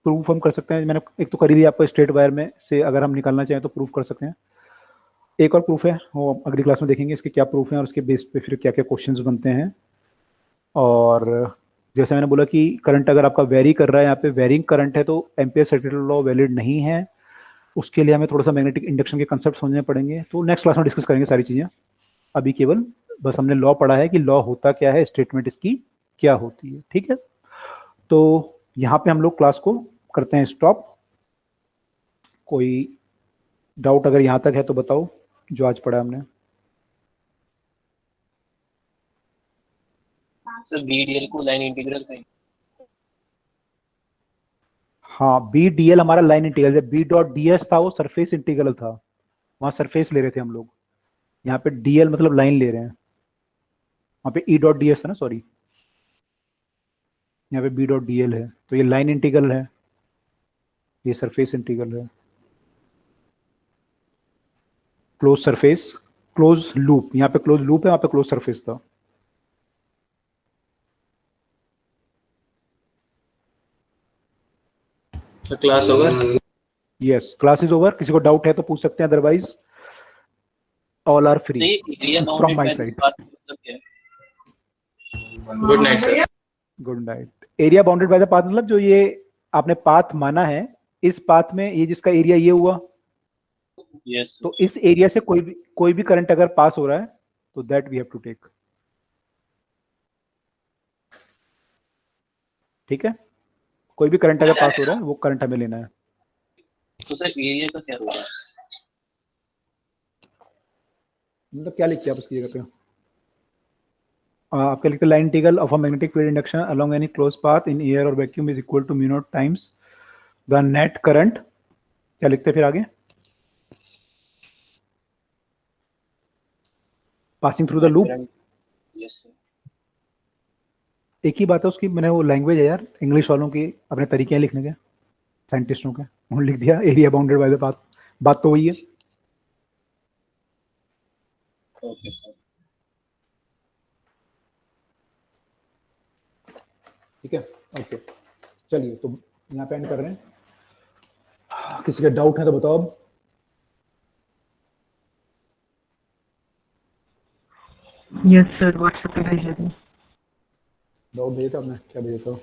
प्रूफ हम कर सकते हैं। मैंने एक तो कर ही दिया आपको, स्ट्रेट वायर में से अगर हम निकालना चाहें तो प्रूफ कर सकते हैं। एक और प्रूफ है, वो अगली क्लास में देखेंगे इसके क्या प्रूफ हैं और उसके बेस पे फिर क्या क्या क्वेश्चंस बनते हैं। और जैसे मैंने बोला कि करंट अगर आपका वेरी कर रहा है, यहाँ पे वेरिंग करंट है, तो एम्पियर सर्किट लॉ वैलिड नहीं है। उसके लिए हमें थोड़ा सा मैग्नेटिक इंडक्शन के कंसेप्ट समझने पड़ेंगे, तो नेक्स्ट क्लास में डिस्कस करेंगे सारी चीज़ें। अभी केवल बस हमने लॉ पढ़ा है कि लॉ होता क्या है, स्टेटमेंट इसकी क्या होती है। ठीक है, तो यहाँ पे हम लोग क्लास को करते हैं स्टॉप। कोई डाउट अगर यहाँ तक है तो बताओ, जो आज पढ़ा हमने। सर बीडीएल को लाइन इंटीग्रल है। हाँ, बी डी एल हमारा लाइन इंटीग्रल है। बी डॉट डी एस था वो सरफेस इंटीग्रल था, वहां सरफेस ले रहे थे हम लोग। यहाँ पे डी एल मतलब लाइन ले रहे हैं, वहां पे ई डॉट डी एस था ना, सॉरी, यहाँ पे बी डॉट डी एल है, तो ये लाइन इंटीग्रल है, ये सरफेस इंटीग्रल है। क्लोज सरफेस, क्लोज लूप, यहाँ पे क्लोज लूप है, वहां पे क्लोज सरफेस था। Class over. Yes, class is over. किसी को डाउट है तो पूछ सकते हैं, otherwise all are free from my side. Good night sir. Good night. Area bounded by the path मतलब जो ये आपने पाथ माना है, इस पाथ में ये जिसका एरिया ये हुआ, यस, तो इस एरिया से कोई भी करंट अगर पास हो रहा है तो that we have to take. ठीक है, कोई भी करंट अगर पास हो रहा है वो करंट हमें लेना है। तो सर एरिया का क्या होगा? मतलब क्या लिखते हैं आप उसकी जगह पे? आपके लिखते line integral of a magnetic field induction along any close path in air और vacuum is equal to mu naught times the net current. क्या लिखते हैं फिर आगे? Passing through the loop. Yes sir. एक ही बात है उसकी, मैंने वो लैंग्वेज है यार इंग्लिश वालों की, अपने तरीके हैं लिखने के, साइंटिस्टों के, उन्होंने लिख दिया area bounded by the path. बात तो वही है। Okay sir. ठीक है, ओके चलिए, तो यहाँ पे एंड कर रहे हैं। किसी का डाउट है तो बताओ अब। यस सर, व्हाट्सएप पे भेज दें। डाउट भेजा था आपने? क्या भेजा था?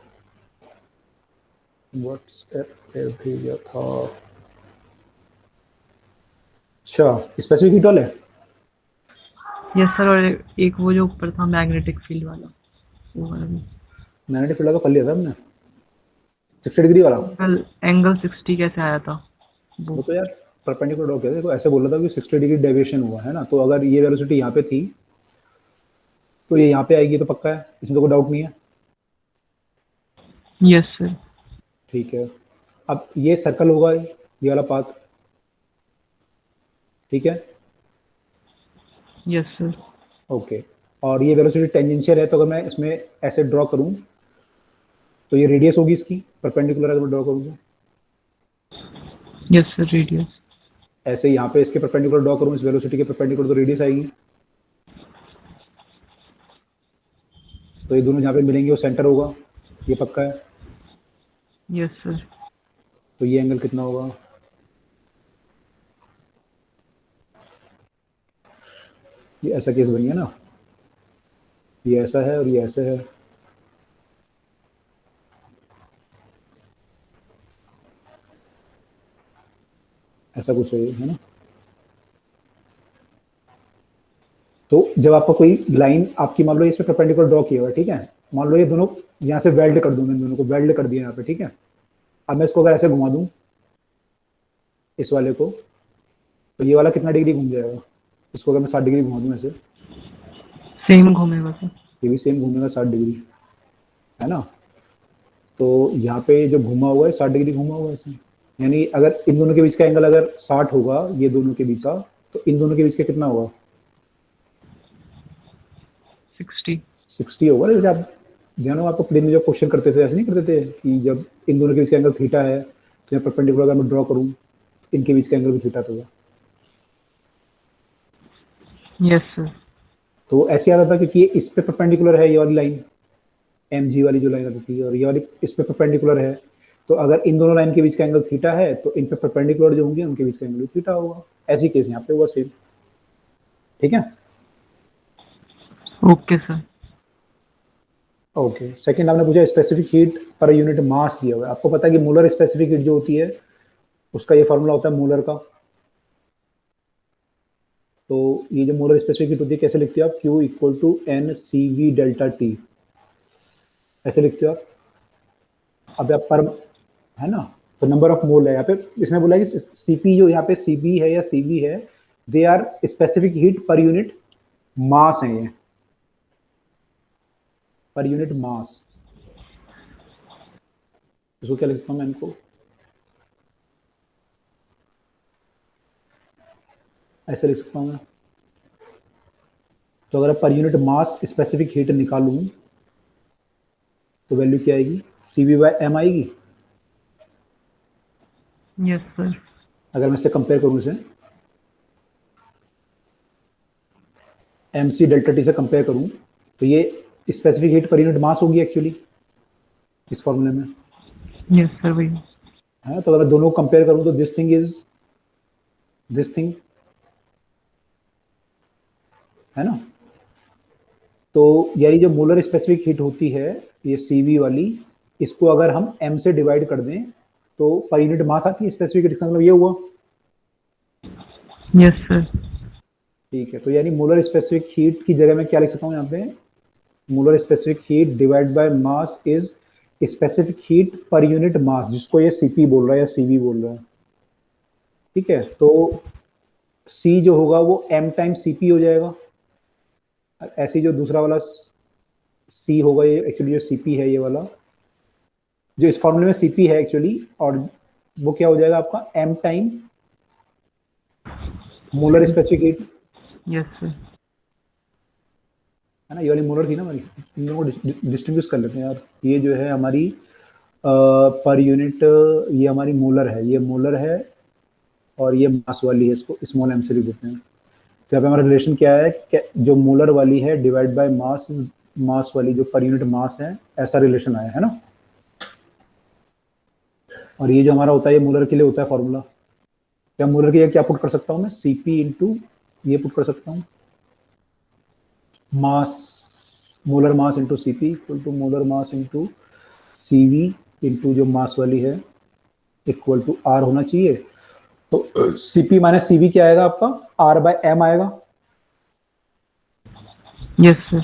व्हाट्सएप पे भेजा था। अच्छा, स्पेसिफिक हीट है। यस सर, और एक वो जो ऊपर था मैग्नेटिक फील्ड वाला, वो वाला भी। मैग्नेटिक फील्ड का कर लिया था हमने, 60 डिग्री वाला। एंगल 60 कैसे आया था वो तो यार परपेंडिकुलर हो गया, देखो ऐसे बोला था कि 60 डिग्री डेविएशन हुआ है ना, तो अगर ये वेलोसिटी यहाँ पे थी तो ये यहाँ पे आएगी तो पक्का है, इसमें तो कोई डाउट नहीं है। Yes sir. ठीक है, अब ये सर्कल होगा ये वाला पाथ, ठीक है। Yes sir. ओके, और ये वेलोसिटी टेंजेंशियल है, तो अगर मैं इसमें ऐसे ड्रॉ करूं तो ये रेडियस होगी इसकी, परपेंडिकुलर अगर मैं ड्रॉ करूँ तो। Yes sir, radius. ऐसे यहाँ पे इसके परपेंडिकुलर ड्रॉ करूँ, इस वेलोसिटी के परपेंडिकुलर, तो रेडियस आएगी। तो ये दोनों जहाँ पे मिलेंगे वो सेंटर होगा, ये पक्का है। Yes sir. तो ये एंगल कितना होगा? ये ऐसा केस बन गया ना, ये ऐसा है और ये ऐसे है। ऐसा कुछ है ना। तो जब आपका कोई लाइन आपकी, मान लो इस पे परपेंडिकुलर ड्रॉ किया हुआ है, ठीक है, मान लो ये दोनों यहाँ से वेल्ड कर दूं, मैं दोनों को वेल्ड कर दिया यहाँ पे, ठीक है। अब मैं इसको अगर ऐसे घुमा दूं इस वाले को, तो ये वाला कितना डिग्री घूम जाएगा? इसको अगर मैं 60 डिग्री घुमा दूं ऐसे, सेम घूमेगा सर। ये भी सेम घूमेगा 60 डिग्री, है ना। तो यहाँ पे जो घुमा हुआ है 60 डिग्री घुमा हुआ है इसमें, यानी अगर इन दोनों के बीच का एंगल अगर 60 होगा, ये दोनों के बीच का, तो इन दोनों के बीच का कितना होगा? 60 होगा। जैसे आप जानो, आपको प्लेन में जब क्वेश्चन करते थे ऐसे नहीं करते थे कि जब इन दोनों के बीच का एंगल थीटा है तो यहाँ परपेंडिकुलर अगर मैं ड्रॉ करूँ, इनके बीच का एंगल भी थीटा होगा। Yes sir. तो ऐसे आता था क्योंकि ये इस पे परपेंडिकुलर है, ये वाली लाइन mg वाली जो लाइन आती थी, और ये वाली इस पे परपेंडिकुलर है, तो अगर इन दोनों लाइन के बीच का एंगल थीटा है तो इन पे परपेंडिकुलर जो होंगे उनके बीच का एंगल थीटा होगा। ऐसी केस यहाँ पे हुआ सेम, ठीक है। Okay sir. ओके, सेकंड आपने पूछा स्पेसिफिक हीट पर यूनिट मास दिया हुआ है। आपको पता है कि मोलर स्पेसिफिक हीट जो होती है उसका ये फार्मूला होता है मोलर का। तो ये जो मोलर स्पेसिफिक हीट होती है कैसे लिखते हो आप? Q equal to N C V delta T, ऐसे लिखते हो आप। अब आप पर, है ना, तो नंबर ऑफ मोल है यहाँ पे। इसमें बोला कि सीपी जो यहाँ पे सीबी है या सीवी है, they are specific heat per unit mass है, ये पर यूनिट मास। इसको क्या लिखता हूँ मैं इनको? ऐसे लिख सकता हूँ मैं। तो अगर पर यूनिट मास स्पेसिफिक हीट निकालूं तो वैल्यू क्या आएगी? सीवी बाय एम आएगी। Yes sir. अगर मैं इससे कंपेयर करूं, इसे एम सी डेल्टा टी से कंपेयर करूं तो ये स्पेसिफिक हीट पर यूनिट मास होगी एक्चुअली इस फॉर्मूले में। यस सर वही है। तो अगर दोनों कंपेयर करूं तो this thing is this thing, है ना। तो यानी जो मोलर स्पेसिफिक हीट होती है ये सीवी वाली, इसको अगर हम एम से डिवाइड कर दें तो पर यूनिट मास आती है स्पेसिफिक हीट का, मतलब ये हुआ। Yes sir. ठीक है, तो यानी मोलर स्पेसिफिक हीट की जगह मैं क्या लिख सकता हूँ यहाँ पे? Molar specific heat divide by mass is specific heat per unit मास, जिसको ये सीपी बोल रहा है या सीवी बोल रहा है। ठीक है, तो सी जो होगा वो एम टाइम सीपी हो जाएगा। ऐसे जो दूसरा वाला सी होगा, ये एक्चुअली जो सीपी है, ये वाला जो इस फॉर्मूले में सीपी है एक्चुअली, और वो क्या हो जाएगा आपका? M time molar specific heat. Yes sir. है ना, ये वाली मोलर थी ना हमारी, इन दोनों को डिस्टिंग्विश कर लेते हैं यार। ये जो है हमारी पर यूनिट, ये हमारी मोलर है, ये मोलर है, और ये मास वाली है, इसको स्मॉल एम से लिख देते हैं। तो यहाँ पे हमारा रिलेशन क्या है? जो मोलर वाली है डिवाइड बाय मास, मास वाली जो पर यूनिट मास है, ऐसा रिलेशन आया है ना। और ये जो हमारा होता है ये मोलर के लिए होता है फॉर्मूला। क्या मोलर के लिए क्या पुट कर सकता हूँ मैं? सीपी इंटू ये पुट कर सकता हूँ, mass, molar mass into CP equal to molar mass into CV into जो मास वाली है इक्वल टू आर होना चाहिए। तो सीपी माइनस सीवी क्या आएगा आपका? आर बाय एम आएगा। Yes sir.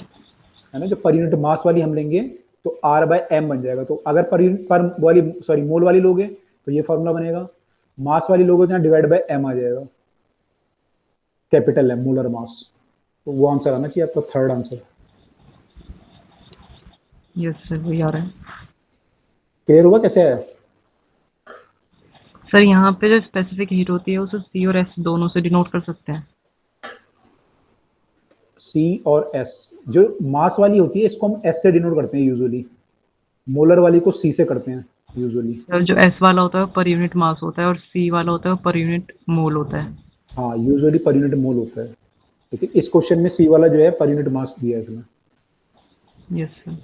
है ना, जो पर यूनिट मास वाली हम लेंगे तो आर बाय एम बन जाएगा। तो अगर पर यूनिट पर वाली, सॉरी, मोल वाली लोगे तो ये फॉर्मूला बनेगा। मास वाली लोगे तो यहाँ डिवाइड बाय एम आ जाएगा, कैपिटल एम, मोलर मास। तो वो आंसर आना चाहिए आपका, थर्ड आंसर। यस सर वही आ रहा है क्लियर हुआ कैसे है? सर। यहाँ पे जो स्पेसिफिक हीट होती है उसे सी और एस दोनों से डिनोट कर सकते हैं। सी और एस, जो मास वाली होती है इसको हम एस से डिनोट करते हैं यूजुअली, मोलर वाली को सी से करते हैं यूजुअली। सर जो एस वाला होता है वो पर यूनिट मास होता है और सी वाला होता है वो पर यूनिट मोल होता है। हाँ, यूजुअली पर यूनिट मोल होता है, लेकिन इस क्वेश्चन में सी वाला जो है पर यूनिट मास दिया है इसमें। Yes sir.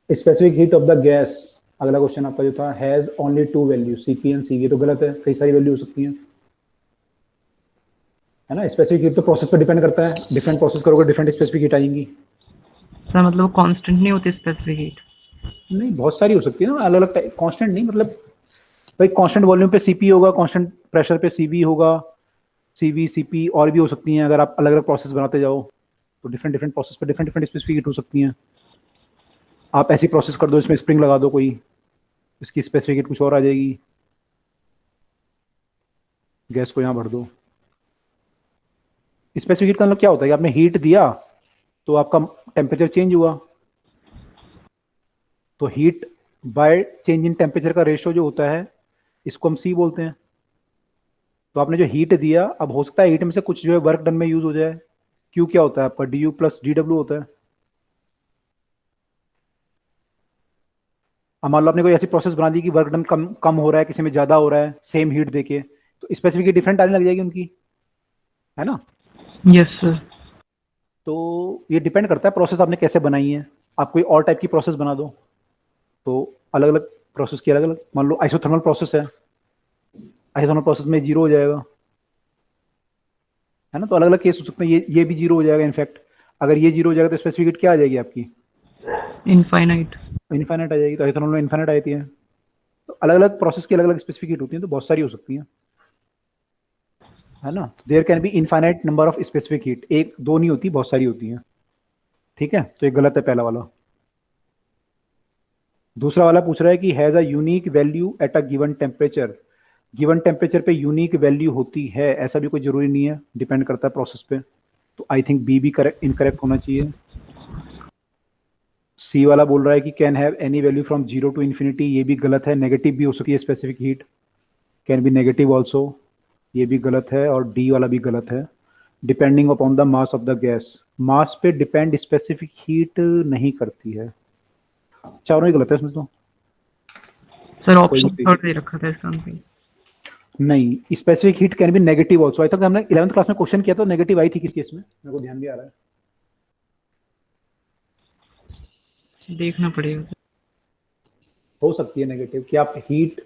Specific heat of the gas, अगला क्वेश्चन आपका जो था, has only two value CP and C. ये तो गलत है, कई सारी वैल्यू हो सकती हैं, है ना। स्पेसिफिक हीट तो प्रोसेस पर डिपेंड करता है, डिफरेंट प्रोसेस करोगे डिफरेंट स्पेसिफिक हीट आएंगी। सर मतलब कांस्टेंट नहीं होती स्पेसिफिक हीट? नहीं, बहुत सारी हो सकती है ना, अलग अलग टाइप, कांस्टेंट नहीं, मतलब भाई कांस्टेंट वॉल्यूम पे सीपी होगा, कांस्टेंट प्रेशर पे सीवी होगा, सीवी सीपी और भी हो सकती हैं। अगर आप अलग अलग प्रोसेस बनाते जाओ तो डिफरेंट डिफरेंट प्रोसेस पे डिफरेंट डिफरेंट स्पेसिफिक हीट हो सकती हैं। आप ऐसी प्रोसेस कर दो, इसमें स्प्रिंग लगा दो कोई, इसकी स्पेसिफिक हीट कुछ और आ जाएगी, गैस को यहाँ भर दो। स्पेसिफिक हीट का मतलब क्या होता है कि आपने हीट दिया तो आपका टेम्परेचर चेंज हुआ, तो heat by change in temperature का रेशियो जो होता है इसको हम सी बोलते हैं। तो आपने जो हीट दिया, अब हो सकता है हीट में से कुछ जो है वर्क डन में यूज हो जाए। क्यू क्या होता है आपका, D you plus D W होता है। अब मान लो आपने कोई ऐसी प्रोसेस बना दी कि वर्क डन कम कम हो रहा है, किसी में ज्यादा हो रहा है, सेम हीट देके, तो स्पेसिफिक डिफरेंट आने लग जाएगी उनकी, है ना। Yes sir. तो ये डिपेंड करता है प्रोसेस आपने कैसे बनाई है। आप कोई और टाइप की प्रोसेस बना दो तो अलग अलग प्रोसेस की अलग अलग, मान लो आइसोथर्मल प्रोसेस है, आइसोथर्मल प्रोसेस में जीरो हो जाएगा, है ना। तो अलग अलग केस हो सकते हैं, ये भी जीरो हो जाएगा। इनफैक्ट अगर ये जीरो हो जाएगा तो स्पेसिफिक हीट क्या आ जाएगी आपकी, इनफाइनाइट। इनफाइनाइट आ जाएगी। तो आइसोथर्मल में इनफाइनाइट आती है। तो अलग अलग प्रोसेस की अलग अलग स्पेसिफिक हीट होती है, तो बहुत सारी हो सकती हैं, है ना। There can be infinite number of specific heat, एक दो नहीं होती, बहुत सारी होती हैं, ठीक है। तो ये गलत है पहला वाला। दूसरा वाला पूछ रहा है कि has a unique value at a given temperature. Given temperature पे यूनिक वैल्यू होती है, ऐसा भी कोई जरूरी नहीं है, डिपेंड करता है प्रोसेस पे। तो आई थिंक बी भी करेक्ट इनकरेक्ट होना चाहिए। सी वाला बोल रहा है कि can have any value from zero to infinity, ये भी गलत है, नेगेटिव भी हो सकती है specific heat, can be negative also, ये भी गलत है। और डी वाला भी गलत है। Depending upon the mass of the gas, mass पे डिपेंड स्पेसिफिक हीट नहीं करती है। चारों ही गलत है इसमें तो। सर ऑप्शन थर्ड दे रखा था इसका आंसर। नहीं, specific heat can be negative also. I think हमने 11th क्लास में क्वेश्चन किया था, नेगेटिव आई थी किस केस में, मेरे को ध्यान भी आ रहा है। देखना पड़ेगा। हो सकती है नेगेटिव कि आप हीट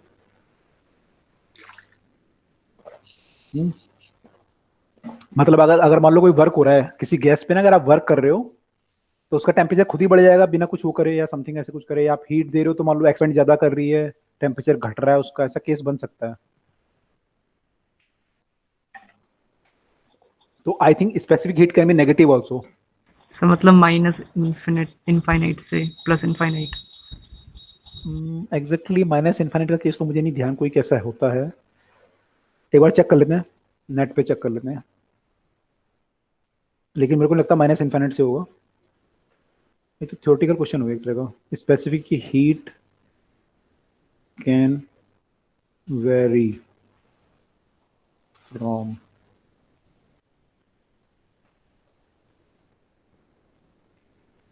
मतलब अगर मान लो कोई वर्क हो रहा है किसी गैस पे ना, अगर आप वर्क कर रहे हो तो उसका टेम्परेचर खुद ही बढ़ जाएगा बिना कुछ वो करे या समथिंग ऐसे कुछ करे। या आप हीट दे रहे हो तो मान लो एक्सपेंड ज्यादा कर रही है, टेम्परेचर घट रहा है उसका, ऐसा केस बन सकता है। तो I think specific heat can be negative also. Sir मतलब माइनस इनफाइनाइट से plus infinite. Exactly minus infinite का केस तो मुझे नहीं ध्यान कोई कैसा होता है, एक बार चेक कर लेते हैं, नेट पे चेक कर लेते हैं, लेकिन मेरे को लगता है माइनस इन्फाइनाइट से होगा। ये तो थ्योरेटिकल क्वेश्चन हो एक तरह का। स्पेसिफिक की heat can very from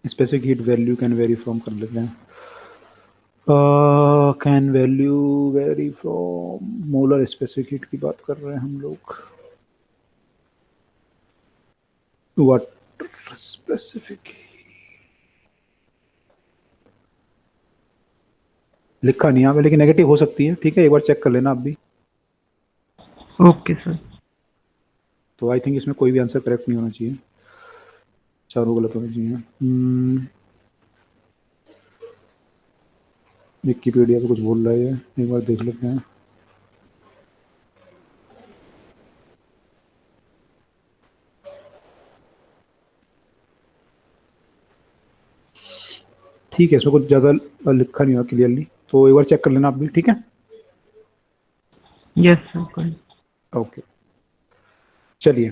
specific heat value can very from कर लेते हैं, can value very from molar specific heat की बात कर रहे हैं हम लोग। व्हाट स्पेसिफिक लिखा नहीं यहाँ पे, लेकिन नेगेटिव हो सकती है, ठीक है, एक बार चेक कर लेना आप भी। Okay sir. तो आई थिंक इसमें कोई भी आंसर करेक्ट नहीं होना चाहिए, चारों गलत होना चाहिए। विकिपीडिया पे कुछ बोल रहा है, एक बार देख लेते हैं। ठीक है, इसमें कुछ ज़्यादा लिखा नहीं हुआ क्लियरली, तो एक बार चेक कर लेना आप भी, ठीक है। Yes sir. ओके, चलिए,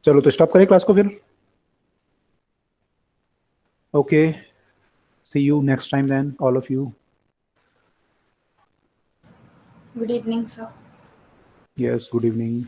चलो तो स्टॉप करें क्लास को फिर। Okay. See you next time then, all of you. Good evening, sir. Yes, good evening.